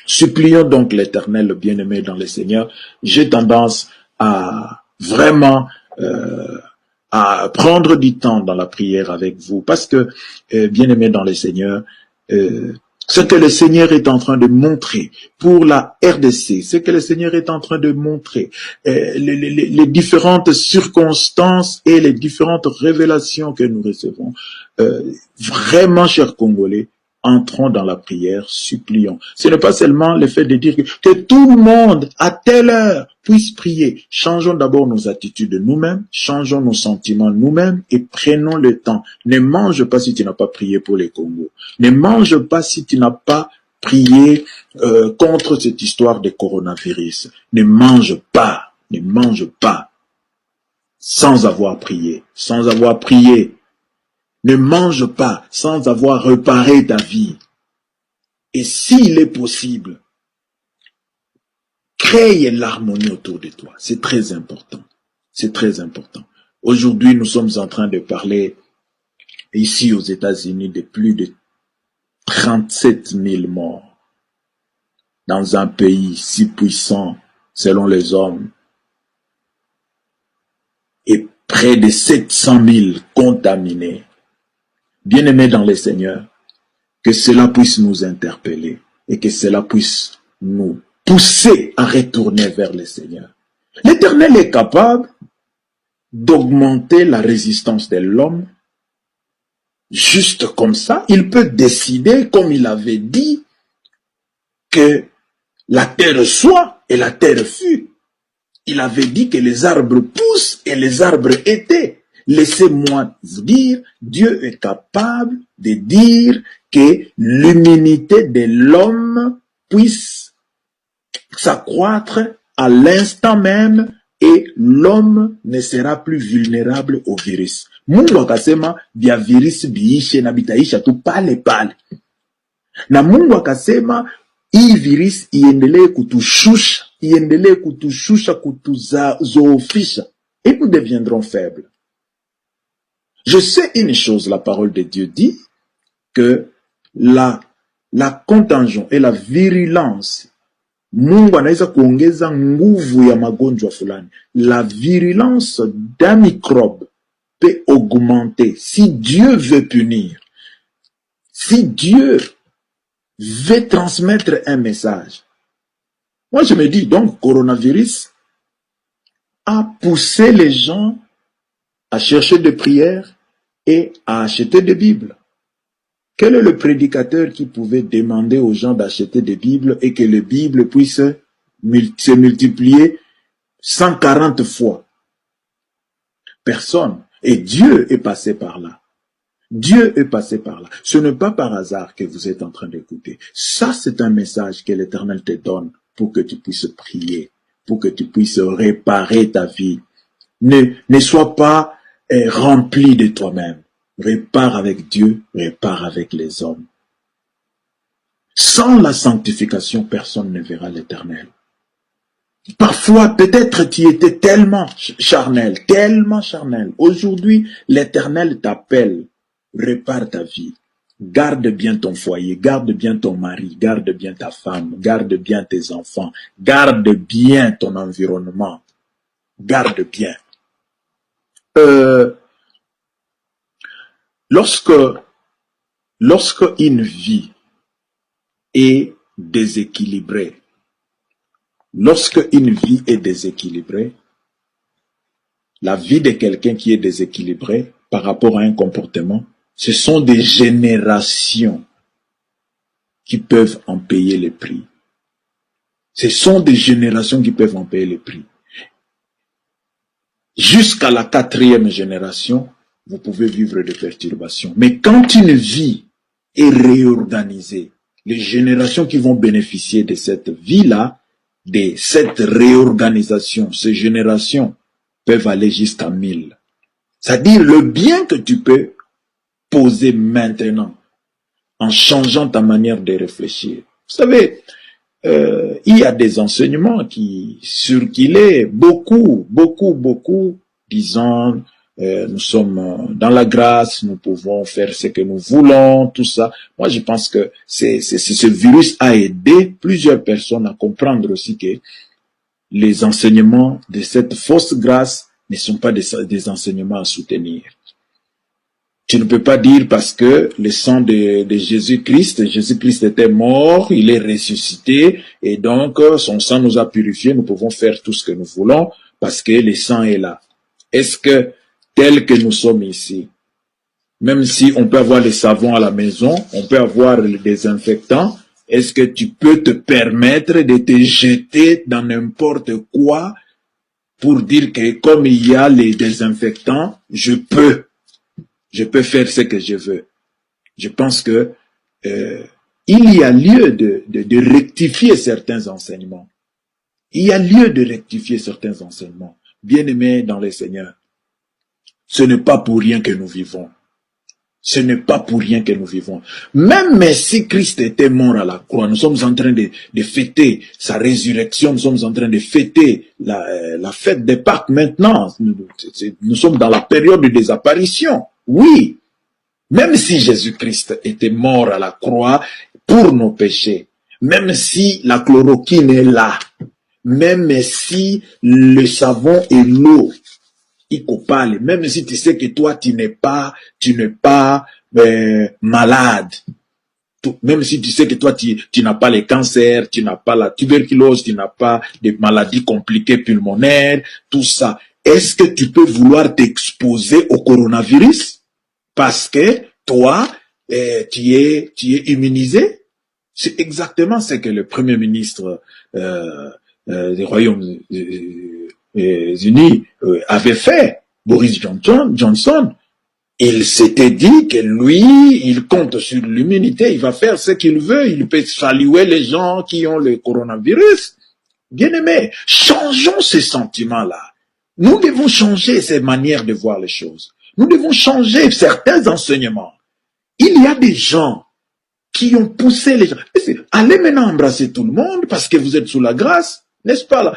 Supplions donc l'Éternel, le bien-aimé dans le Seigneur. J'ai tendance à vraiment à prendre du temps dans la prière avec vous. Parce que, bien-aimé dans le Seigneur, ce que le Seigneur est en train de montrer pour la RDC, ce que le Seigneur est en train de montrer, les différentes circonstances et les différentes révélations que nous recevons, vraiment, chers Congolais, entrons dans la prière, supplions. Ce n'est pas seulement le fait de dire que tout le monde, à telle heure, puisse prier. Changeons d'abord nos attitudes nous-mêmes, changeons nos sentiments nous-mêmes et prenons le temps. Ne mange pas si tu n'as pas prié pour les Congos. Ne mange pas si tu n'as pas prié contre cette histoire de coronavirus. Ne mange pas sans avoir prié, Ne mange pas sans avoir réparé ta vie. Et s'il est possible, crée l'harmonie autour de toi. C'est très important. C'est très important. Aujourd'hui, nous sommes en train de parler ici aux États-Unis de plus de 37 000 morts dans un pays si puissant selon les hommes et près de 700 000 contaminés. Bien-aimés dans le Seigneur, que cela puisse nous interpeller et que cela puisse nous pousser à retourner vers le Seigneur. L'Éternel est capable d'augmenter la résistance de l'homme. Juste comme ça, il peut décider, comme il avait dit, que la terre soit et la terre fut. Il avait dit que les arbres poussent et les arbres étaient. Laissez-moi vous dire, Dieu est capable de dire que l'humanité de l'homme puisse s'accroître à l'instant même et l'homme ne sera plus vulnérable au virus. Mungu akasema vya virus biishe na bitaisha tu pale pale. Na Mungu akasema hii virus iendelee kutushusha, kutuzoofisha et nous deviendrons faibles. Je sais une chose, la parole de Dieu dit que la contagion et la virulence, Mungu anaweza kuongeza nguvu ya magonjwa fulani. La virulence d'un microbe peut augmenter si Dieu veut punir. Si Dieu veut transmettre un message, Moi, je me dis, donc, coronavirus a poussé les gens à chercher des prières et à acheter des Bibles. Quel est le prédicateur qui pouvait demander aux gens d'acheter des Bibles et que les Bibles puissent se multiplier 140 fois? Personne. Et Dieu est passé par là. Dieu est passé par là. Ce n'est pas par hasard que vous êtes en train d'écouter. Ça, c'est un message que l'Éternel te donne pour que tu puisses prier, pour que tu puisses réparer ta vie. Ne sois pas rempli de toi-même. Répare avec Dieu, répare avec les hommes. Sans la sanctification, personne ne verra l'Éternel. Parfois, peut-être tu étais tellement charnel. Aujourd'hui, l'Éternel t'appelle. Répare ta vie. Garde bien ton foyer, garde bien ton mari, garde bien ta femme, garde bien tes enfants, garde bien ton environnement. Garde bien. Lorsque une vie est déséquilibrée, la vie de quelqu'un qui est déséquilibré par rapport à un comportement, ce sont des générations qui peuvent en payer les prix. Jusqu'à la 4e génération, vous pouvez vivre des perturbations. Mais quand une vie est réorganisée, les générations qui vont bénéficier de cette vie-là, de cette réorganisation, ces générations peuvent aller jusqu'à 1000. C'est-à-dire le bien que tu peux poser maintenant en changeant ta manière de réfléchir. Vous savez, il y a des enseignements qui circulaient beaucoup, disant nous sommes dans la grâce, nous pouvons faire ce que nous voulons, tout ça. Moi, je pense que ce virus a aidé plusieurs personnes à comprendre aussi que les enseignements de cette fausse grâce ne sont pas des enseignements à soutenir. Tu ne peux pas dire parce que le sang de Jésus-Christ était mort, il est ressuscité, et donc son sang nous a purifiés, nous pouvons faire tout ce que nous voulons parce que le sang est là. Est-ce que, tel que nous sommes ici, même si on peut avoir les savons à la maison, on peut avoir les désinfectants, est-ce que tu peux te permettre de te jeter dans n'importe quoi pour dire que comme il y a les désinfectants, je peux faire ce que je veux? Je pense que il y a lieu de rectifier certains enseignements. Bien-aimés dans le Seigneur, ce n'est pas pour rien que nous vivons. Même si Christ était mort à la croix, nous sommes en train de fêter sa résurrection, nous sommes en train de fêter la fête des Pâques maintenant. Nous sommes dans la période des apparitions. Oui, même si Jésus-Christ était mort à la croix pour nos péchés, même si la chloroquine est là, même si le savon et l'eau, même si tu sais que toi tu n'es pas malade, même si tu sais que toi tu n'as pas le cancer, tu n'as pas la tuberculose, tu n'as pas de maladies compliquées pulmonaires, tout ça, est-ce que tu peux vouloir t'exposer au coronavirus parce que toi tu es immunisé? C'est exactement ce que le Premier ministre des Royaumes-Unis avait fait, Boris Johnson. Il s'était dit que lui, il compte sur l'immunité, il va faire ce qu'il veut, il peut saluer les gens qui ont le coronavirus. Bien-aimés, changeons ces sentiments-là. Nous devons changer ces manières de voir les choses. Nous devons changer certains enseignements. Il y a des gens qui ont poussé les gens. Allez maintenant embrasser tout le monde parce que vous êtes sous la grâce. N'est-ce pas là?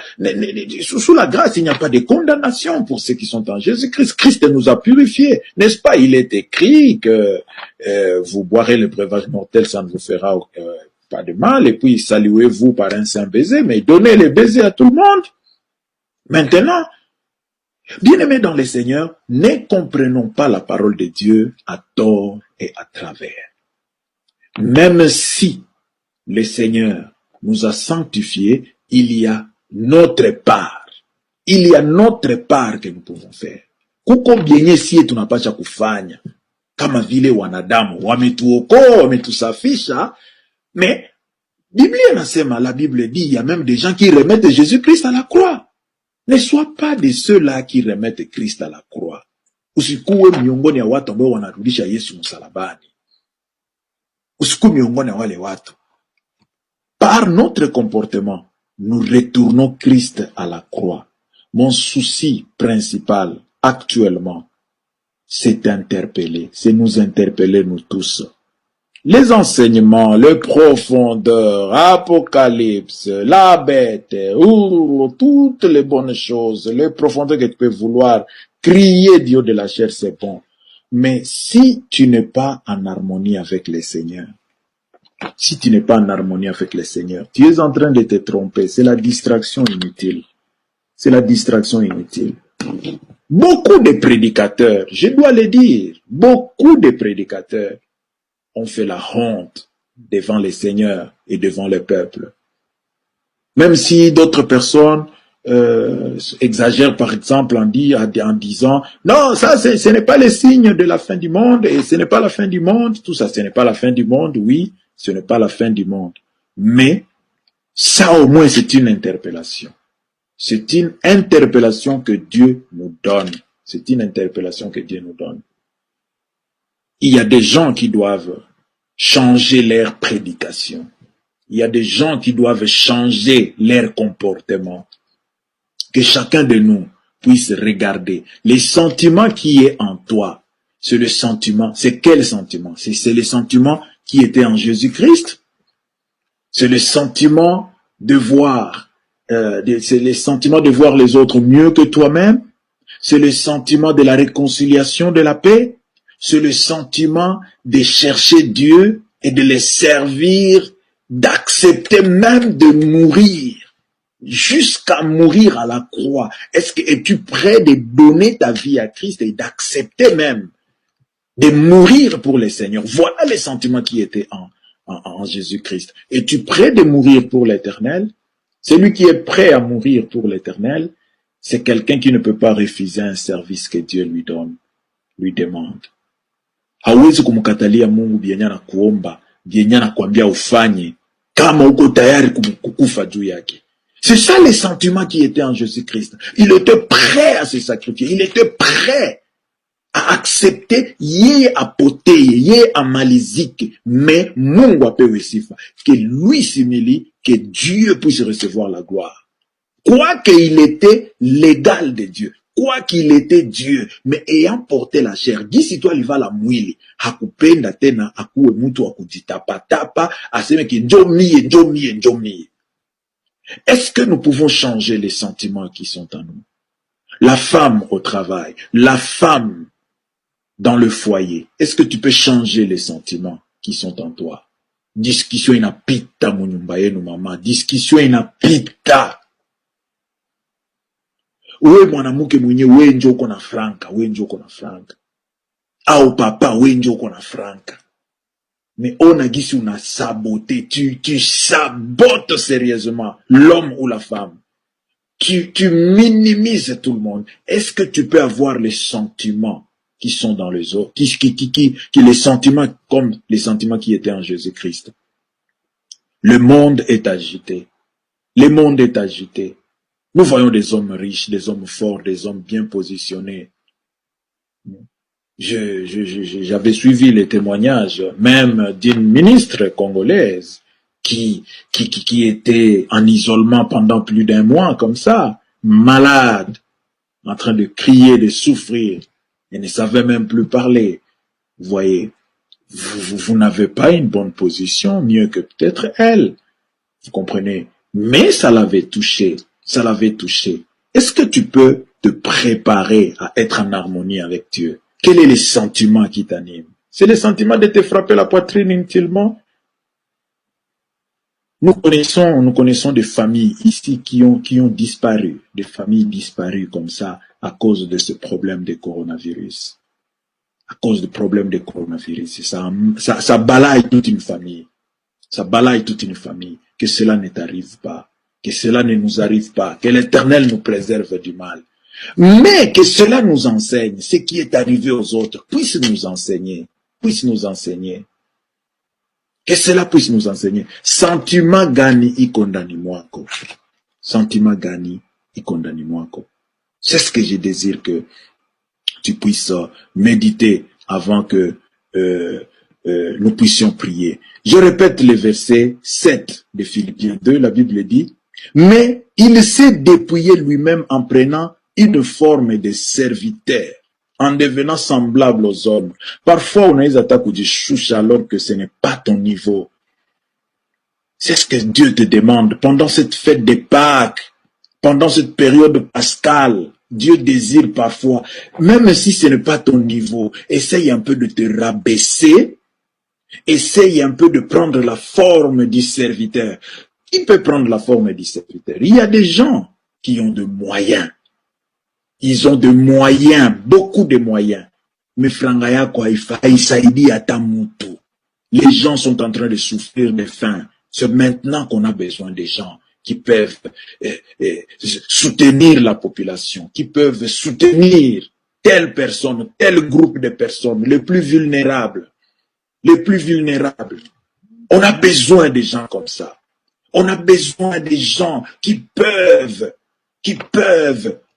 Sous la grâce, il n'y a pas de condamnation pour ceux qui sont en Jésus-Christ. Christ nous a purifiés. N'est-ce pas? Il est écrit que vous boirez le breuvage mortel, ça ne vous fera pas de mal. Et puis, saluez-vous par un saint baiser, mais donnez les baisers à tout le monde. Maintenant, bien-aimés dans le Seigneur, ne comprenons pas la parole de Dieu à tort et à travers. Même si le Seigneur nous a sanctifiés, il y a notre part. Il y a notre part que nous pouvons faire. Kuko bienye siye tunapasha kufanya. Kama vile wanadamu, wametuokoa, wametusafisha, mais Biblia nasema, la Bible dit, il y a même des gens qui remettent Jésus-Christ à la croix. Ne sois pas de ceux-là qui remettent Christ à la croix. Usikuwe miongoni ya watu ambao wanarudisha Yesu msalabani. Usikuwe miongoni ya wale watu. Par notre comportement, nous retournons Christ à la croix. Mon souci principal, actuellement, c'est d'interpeller, c'est nous interpeller nous tous. Les enseignements, les profondeurs, Apocalypse, la bête, toutes les bonnes choses, les profondeurs que tu peux vouloir crier Dieu de la chair, c'est bon. Mais si tu n'es pas en harmonie avec le Seigneur, si tu n'es pas en harmonie avec le Seigneur, tu es en train de te tromper. C'est la distraction inutile. C'est la distraction inutile. Beaucoup de prédicateurs, je dois le dire, beaucoup de prédicateurs ont fait la honte devant le Seigneur et devant le peuple. Même si d'autres personnes exagèrent, par exemple, en disant non, ça ce n'est pas le signe de la fin du monde et ce n'est pas la fin du monde, tout ça, ce n'est pas la fin du monde, oui, ce n'est pas la fin du monde. Mais ça au moins c'est une interpellation. C'est une interpellation que Dieu nous donne. C'est une interpellation que Dieu nous donne. Il y a des gens qui doivent changer leur prédication. Il y a des gens qui doivent changer leur comportement. Que chacun de nous puisse regarder. Les sentiments qui est en toi, c'est le sentiment. C'est quel sentiment? C'est le sentiment qui était en Jésus-Christ. C'est le sentiment de voir, c'est le sentiment de voir les autres mieux que toi-même. C'est le sentiment de la réconciliation, de la paix. C'est le sentiment de chercher Dieu et de le servir, d'accepter même de mourir, jusqu'à mourir à la croix. Es-tu prêt de donner ta vie à Christ et d'accepter même de mourir pour le Seigneur? Voilà les sentiments qui étaient en Jésus-Christ. Es-tu prêt de mourir pour l'Éternel? Celui qui est prêt à mourir pour l'Éternel, c'est quelqu'un qui ne peut pas refuser un service que Dieu lui donne, lui demande. Hawezi kumkatalia Mungu bienya na kuomba, bienya na kuambia ufanye, kama uko tayari kukufa juu yake. C'est ça les sentiments qui étaient en Jésus-Christ. Il était prêt à se sacrifier, il était prêt à accepter yeye apoteye, yeye amalizike, mais Mungu apewe sifa, que lui s'humilie, que Dieu puisse recevoir la gloire. Quoi qu'il était l'égal de Dieu, quoi qu'il était Dieu, mais ayant porté la chair, gisi tu aliva la mwili, hakupenda tena akuwe mtu wa kujitapatapa, aseme ki njomie. Est-ce que nous pouvons changer les sentiments qui sont en nous? La femme au travail, la femme dans le foyer, est-ce que tu peux changer les sentiments qui sont en toi? Discussion inapita munyumba yenu mama, discussion inapita. Uwe mwanamuke mwenye we njo uko na franka, Au papa we njo uko na franka. Mais on a gisi una saboté, tu sabotes sérieusement l'homme ou la femme. Tu minimises tout le monde. Est-ce que tu peux avoir les sentiments qui sont dans les autres, les sentiments comme les sentiments qui étaient en Jésus-Christ? Le monde est agité. Nous voyons des hommes riches, des hommes forts, des hommes bien positionnés. J'avais suivi les témoignages même d'une ministre congolaise qui était en isolement pendant plus d'un mois comme ça, malade, en train de crier, de souffrir, et ne savait même plus parler. Vous voyez, vous n'avez pas une bonne position, mieux que peut-être elle. Vous comprenez? Mais ça l'avait touché. Est-ce que tu peux te préparer à être en harmonie avec Dieu? Quel est le sentiment qui t'anime? C'est le sentiment de te frapper la poitrine inutilement? Nous connaissons des familles ici qui ont disparu, des familles disparues comme ça à cause de ce problème de coronavirus. À cause du problème de coronavirus. Ça balaye toute une famille. Que cela ne t'arrive pas. Que cela ne nous arrive pas, que l'Éternel nous préserve du mal. Mais que cela nous enseigne, ce qui est arrivé aux autres, puisse nous enseigner, Que cela puisse nous enseigner. Sentiment gani ikondani mwako. Sentiment gani ikondani mwako. C'est ce que je désire que tu puisses méditer avant que nous puissions prier. Je répète le verset 7 de Philippiens 2, la Bible dit, mais il s'est dépouillé lui-même en prenant une forme de serviteur, en devenant semblable aux hommes. Parfois, on a des attaques ou des chouches alors que ce n'est pas ton niveau. C'est ce que Dieu te demande pendant cette fête de Pâques, pendant cette période pascale. Dieu désire parfois, même si ce n'est pas ton niveau, essaye un peu de te rabaisser, essaye un peu de prendre la forme du serviteur. Qui peut prendre la forme du serviteur? Il y a des gens qui ont de moyens. Ils ont de moyens, beaucoup de moyens. Mais frangaya kwa isaidi atamutu. Les gens sont en train de souffrir de faim. C'est maintenant qu'on a besoin des gens qui peuvent soutenir la population, qui peuvent soutenir telle personne, tel groupe de personnes, les plus vulnérables. Les plus vulnérables. On a besoin des gens comme ça. On a besoin des gens qui peuvent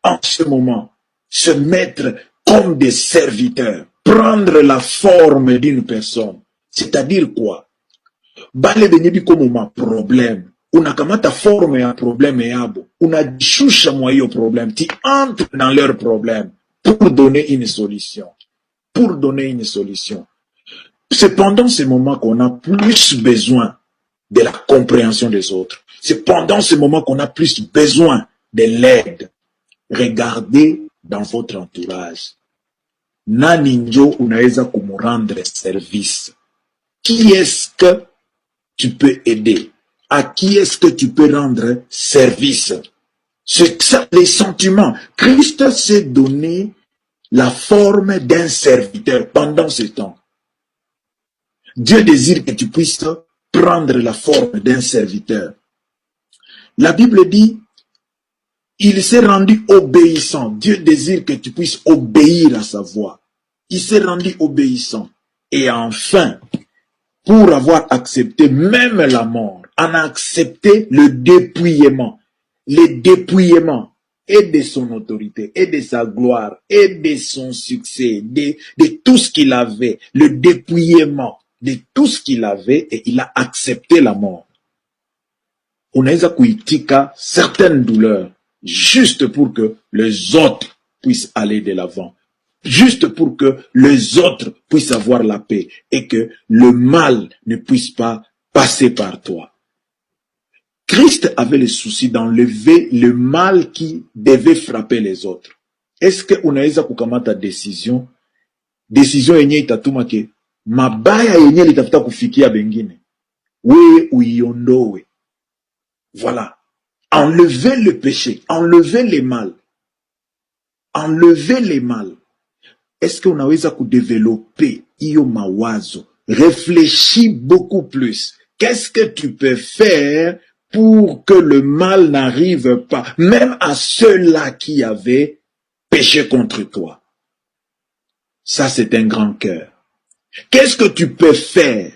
en ce moment se mettre comme des serviteurs, prendre la forme d'une personne. C'est-à-dire quoi? Bale benyebi comme un problème. Unakamata forme ya problème yabo. Unajishusha mwa hiyo problème. Tu entres dans leur problème pour donner une solution. Pour donner une solution. C'est pendant ces moments qu'on a plus besoin de la compréhension des autres. C'est pendant ce moment qu'on a plus besoin de l'aide. Regardez dans votre entourage. Nani njo unaweza kumurendre service? Qui est-ce que tu peux aider? À qui est-ce que tu peux rendre service? C'est ça, les sentiments. Christ s'est donné la forme d'un serviteur pendant ce temps. Dieu désire que tu puisses prendre la forme d'un serviteur. La Bible dit, il s'est rendu obéissant. Dieu désire que tu puisses obéir à sa voix. Il s'est rendu obéissant. Et enfin, pour avoir accepté même la mort, en a accepté le dépouillement et de son autorité, et de sa gloire, et de son succès, de tout ce qu'il avait, le dépouillement de tout ce qu'il avait, et il a accepté la mort. Unaweza kuitika certaines douleurs, juste pour que les autres puissent aller de l'avant, juste pour que les autres puissent avoir la paix, et que le mal ne puisse pas passer par toi. Christ avait le souci d'enlever le mal qui devait frapper les autres. Est-ce que unaweza kukamata décision yenye itatuma ke mabaya yenye litafuta kufikia bengine wewe uiondoe? Voilà. Enlever le péché, enlever les mal. Est-ce que unaweza kudévelopper hiyo mawazo? Réfléchis beaucoup plus. Qu'est-ce que tu peux faire pour que le mal n'arrive pas, même à ceux-là qui avaient péché contre toi? Ça, c'est un grand cœur. Qu'est-ce que tu peux faire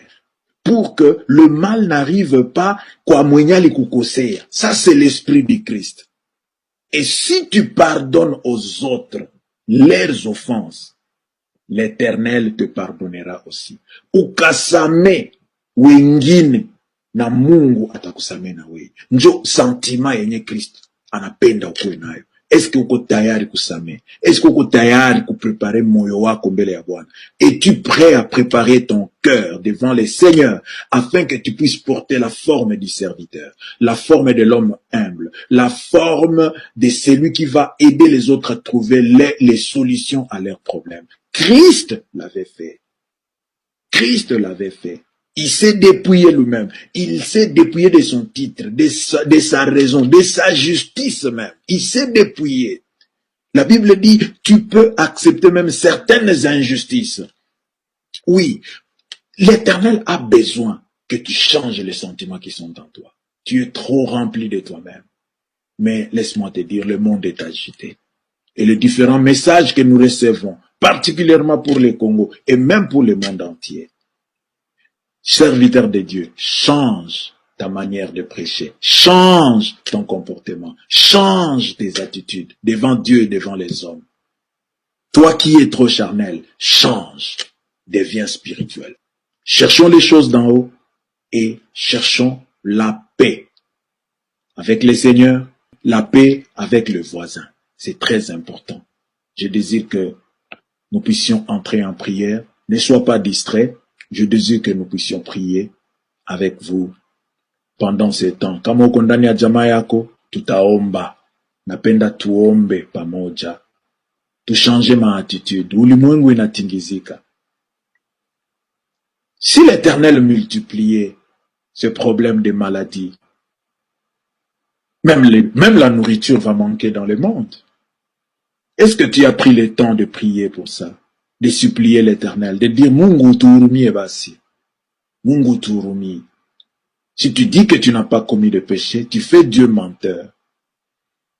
pour que le mal n'arrive pas kwa mwenyali kukosea? Ça, c'est l'esprit du Christ. Et si tu pardonnes aux autres leurs offenses, l'Éternel te pardonnera aussi. Ukasame wengine na Mungu atakusame na wewe. Njo sentiment yenye Kristo anapenda ukuwe nayo. Est-ce que uko tayari kusame? Est-ce que uko tayari kuprepare moyo wako mbele ya Bwana? Es-tu prêt à préparer ton cœur devant le Seigneur afin que tu puisses porter la forme du serviteur, la forme de l'homme humble, la forme de celui qui va aider les autres à trouver les solutions à leurs problèmes? Christ l'avait fait. Christ l'avait fait. Il s'est dépouillé lui-même. Il s'est dépouillé de son titre, de sa raison, de sa justice même. Il s'est dépouillé. La Bible dit, tu peux accepter même certaines injustices. Oui, l'Éternel a besoin que tu changes les sentiments qui sont en toi. Tu es trop rempli de toi-même. Mais laisse-moi te dire, le monde est agité. Et les différents messages que nous recevons, particulièrement pour le Congo et même pour le monde entier. Serviteur de Dieu, change ta manière de prêcher, change ton comportement, change tes attitudes devant Dieu et devant les hommes. Toi qui es trop charnel, change, deviens spirituel. Cherchons les choses d'en haut et cherchons la paix avec le Seigneur, la paix avec le voisin. C'est très important. Je désire que nous puissions entrer en prière. Ne sois pas distrait. Je désire que nous puissions prier avec vous pendant ce temps. Kama uko ndani ya jamaa yako, tutaomba. Napenda tuombe pamoja. Tuchange ma attitude. Ulimwengu inatingizika. Si l'Éternel multipliait ce problème de maladie, même la nourriture va manquer dans le monde. Est-ce que tu as pris le temps de prier pour ça? De supplier l'Éternel, de dire Mungu tuhurumie basi. Mungu tuhurumie. Si tu dis que tu n'as pas commis de péché, tu fais Dieu menteur.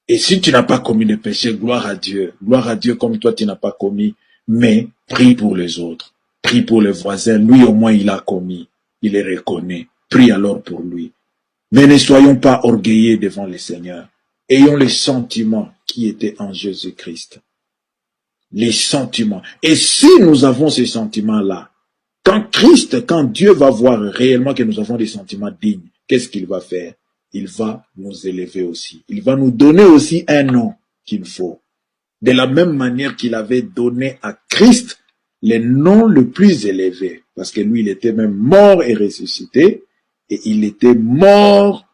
Et si tu n'as pas commis de péché, gloire à Dieu. Gloire à Dieu comme toi tu n'as pas commis, mais prie pour les autres. Prie pour les voisins. Lui au moins il a commis. Il les reconnaît. Prie alors pour lui. Mais ne soyons pas orgueilleux devant le Seigneur. Ayons les sentiments qui étaient en Jésus-Christ. Les sentiments. Et si nous avons ces sentiments-là, quand Dieu va voir réellement que nous avons des sentiments dignes, qu'est-ce qu'il va faire? Il va nous élever aussi. Il va nous donner aussi un nom qu'il faut. De la même manière qu'il avait donné à Christ le nom le plus élevé. Parce que lui, il était même mort et ressuscité. Et il était mort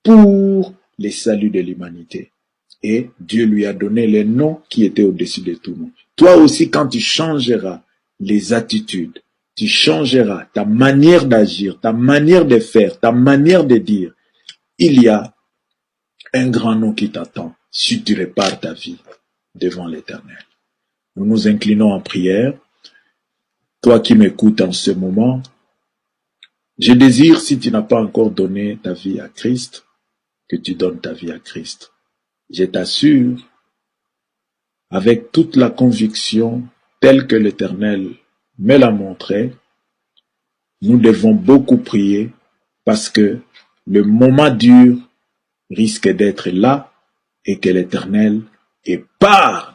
pour le salut de l'humanité. Et Dieu lui a donné le nom qui était au-dessus de tout nom. Toi aussi, quand tu changeras les attitudes, tu changeras ta manière d'agir, ta manière de faire, ta manière de dire, il y a un grand nom qui t'attend si tu répares ta vie devant l'Éternel. Nous nous inclinons en prière. Toi qui m'écoutes en ce moment, je désire, si tu n'as pas encore donné ta vie à Christ, que tu donnes ta vie à Christ. Je t'assure, avec toute la conviction telle que l'Éternel me l'a montré, nous devons beaucoup prier parce que le moment dur risque d'être là et que l'Éternel épargne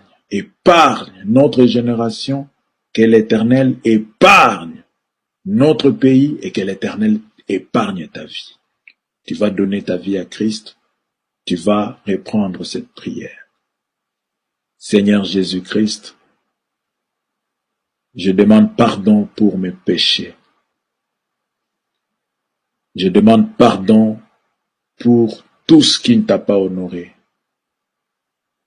notre génération, que l'Éternel épargne notre pays et que l'Éternel épargne ta vie. Tu vas donner ta vie à Christ, tu vas reprendre cette prière. Seigneur Jésus-Christ, je demande pardon pour mes péchés. Je demande pardon pour tout ce qui ne t'a pas honoré,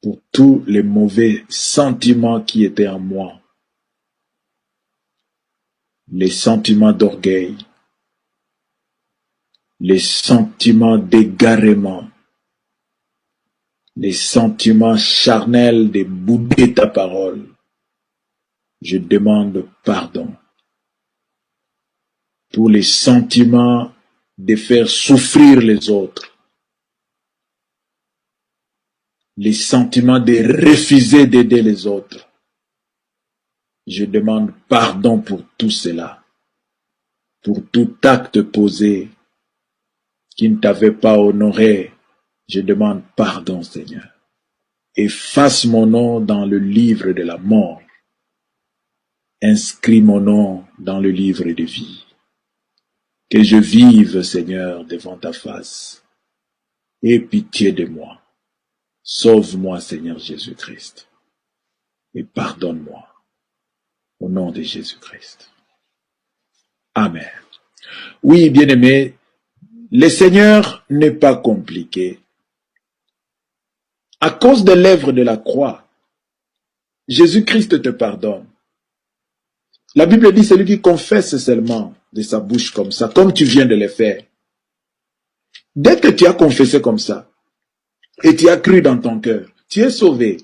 pour tous les mauvais sentiments qui étaient en moi, les sentiments d'orgueil, les sentiments d'égarement, les sentiments charnels de bouder ta parole. Je demande pardon pour les sentiments de faire souffrir les autres, les sentiments de refuser d'aider les autres. Je demande pardon pour tout cela, pour tout acte posé qui ne t'avait pas honoré. Je demande pardon, Seigneur. Efface mon nom dans le livre de la mort. Inscris mon nom dans le livre de vie. Que je vive, Seigneur, devant ta face. Aie pitié de moi. Sauve-moi, Seigneur Jésus-Christ. Et pardonne-moi. Au nom de Jésus-Christ. Amen. Oui, bien-aimé, le Seigneur n'est pas compliqué. À cause de l'œuvre de la croix, Jésus-Christ te pardonne. La Bible dit, celui qui confesse seulement de sa bouche comme ça, comme tu viens de le faire. Dès que tu as confessé comme ça, et tu as cru dans ton cœur, tu es sauvé.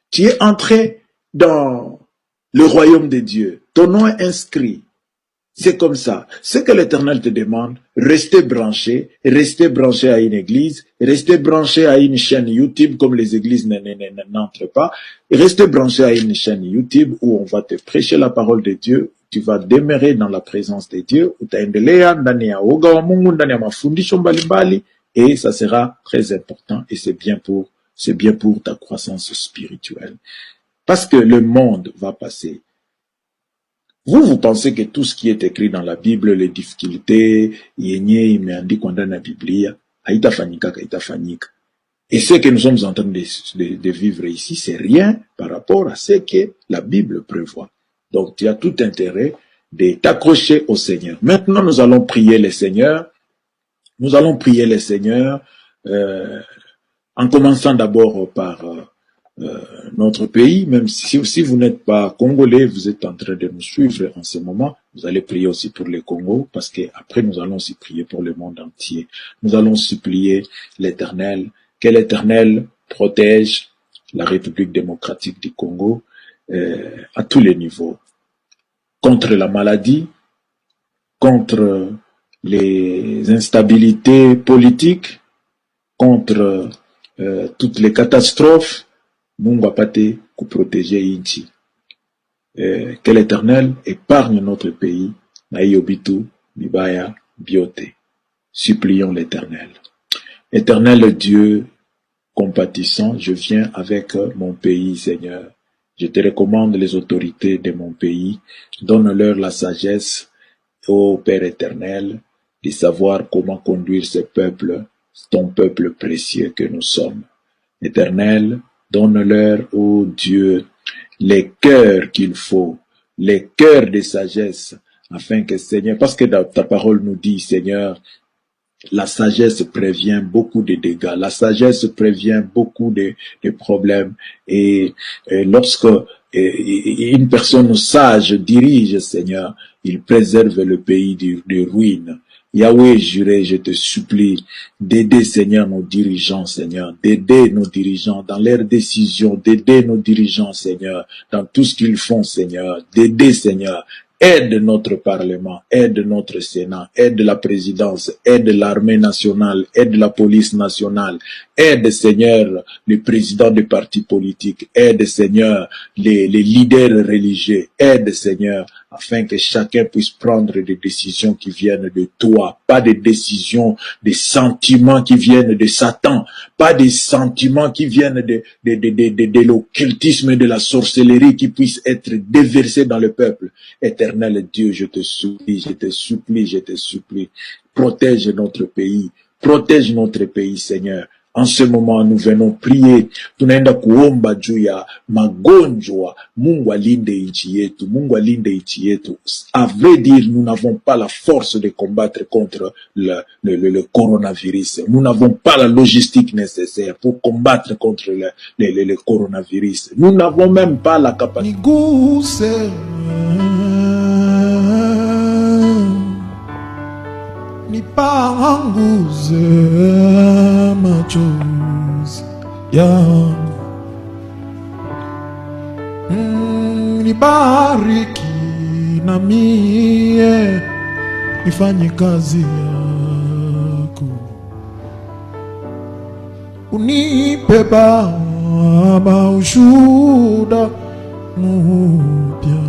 Tu es entré dans le royaume de Dieu. Ton nom est inscrit C'est comme ça. Ce que l'Éternel te demande, restez branché à une église, restez branché à une chaîne YouTube comme les églises n'entrent pas, restez branché à une chaîne YouTube où on va te prêcher la parole de Dieu, tu vas demeurer dans la présence de Dieu, utaendelea ndani ya woga wa Mungu, ndani ya mafundisho mbalimbali, et ça sera très important et c'est bien pour ta croissance spirituelle. Parce que le monde va passer. Vous pensez que tout ce qui est écrit dans la Bible, les difficultés, yenye imeandikwa ndani ya Biblia, haitafanyika. Et ce que nous sommes en train de vivre ici, c'est rien par rapport à ce que la Bible prévoit. Donc, tu as tout intérêt de t'accrocher au Seigneur. Maintenant, nous allons prier le Seigneur. En commençant d'abord par notre pays, même si vous n'êtes pas congolais, vous êtes en train de nous suivre en ce moment, vous allez prier aussi pour le Congo, parce que après nous allons aussi prier pour le monde entier. Nous allons supplier l'Éternel, que l'Éternel protège la République démocratique du Congo à tous les niveaux, contre la maladie, contre les instabilités politiques, contre toutes les catastrophes. Mungu apate kuprotéger inchi. Que l'Éternel épargne notre pays, na hiyo bitu bibaya biote. Supplions l'Éternel. Éternel Dieu compatissant, je viens avec mon pays, Seigneur. Je te recommande les autorités de mon pays. Donne-leur la sagesse, ô Père éternel, de savoir comment conduire ce peuple, ton peuple précieux que nous sommes. Éternel, donne-leur, ô Dieu, les cœurs qu'il faut, les cœurs de sagesse, afin que, Seigneur, parce que ta parole nous dit, Seigneur, la sagesse prévient beaucoup de dégâts, la sagesse prévient beaucoup de problèmes, et lorsque une personne sage dirige, Seigneur, il préserve le pays de ruines. Yahweh, juré, je te supplie d'aider, Seigneur, nos dirigeants, Seigneur, d'aider nos dirigeants dans leurs décisions, d'aider nos dirigeants, Seigneur, dans tout ce qu'ils font, Seigneur, d'aider, Seigneur. Aide notre Parlement, aide notre Sénat, aide la présidence, aide l'armée nationale, aide la police nationale, aide, Seigneur, les présidents des partis politiques, aide, Seigneur, les leaders religieux, aide, Seigneur, afin que chacun puisse prendre des décisions qui viennent de toi, pas des décisions, des sentiments qui viennent de Satan, pas des sentiments qui viennent de l'occultisme et de la sorcellerie qui puissent être déversés dans le peuple. Éternel Dieu, je te supplie, protège notre pays, Seigneur. En ce moment, nous venons prier. Tunaenda kuomba juu ya magonjwa. Mungu alinde nchi yetu. À vrai dire, nous n'avons pas la force de combattre contre le coronavirus. Nous n'avons pas la logistique nécessaire pour combattre contre le coronavirus. Nous n'avons même pas la capacité. Nipanguze machozi yangu, nibariki na mie nifanye kazi yako, unipe Baba ushuhuda mpya.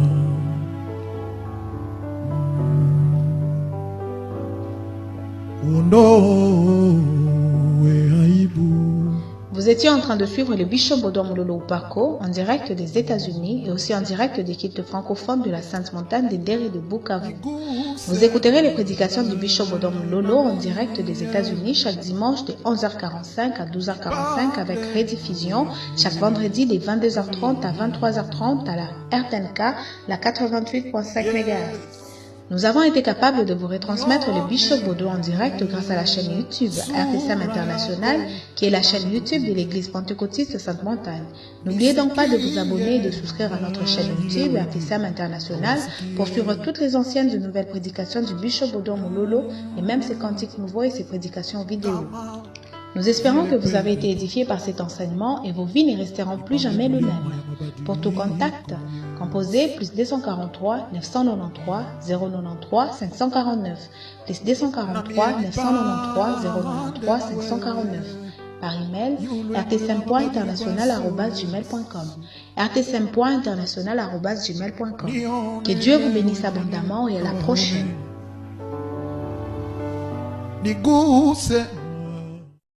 Vous étiez en train de suivre le Bishop Baudouin Mololo Upako en direct des États-Unis et aussi en direct des kilts francophones de la Sainte Montagne des Derry de Bukavu. Vous écouterez les prédications du Bishop Baudouin Mololo en direct des États-Unis chaque dimanche de 11h45 à 12h45 avec rediffusion chaque vendredi de 22h30 à 23h30 à la RTNK, la 88.5 MHz. Nous avons été capables de vous retransmettre le Bishop Baudouin en direct grâce à la chaîne YouTube RTSM International, qui est la chaîne YouTube de l'Église pentecôtiste Sainte Montagne. N'oubliez donc pas de vous abonner et de souscrire à notre chaîne YouTube RTSM International pour suivre toutes les anciennes et nouvelles prédications du Bishop Baudouin Mololo et même ses cantiques nouveaux et ses prédications vidéo. Nous espérons que vous avez été édifiés par cet enseignement et vos vies ne resteront plus jamais le même. Pour tout contact, composez plus 243 993 093 549 plus 243 993 093 549. Par email, rtsm.international@gmail.com rtsm.international@gmail.com. Que Dieu vous bénisse abondamment et à la prochaine. Niguse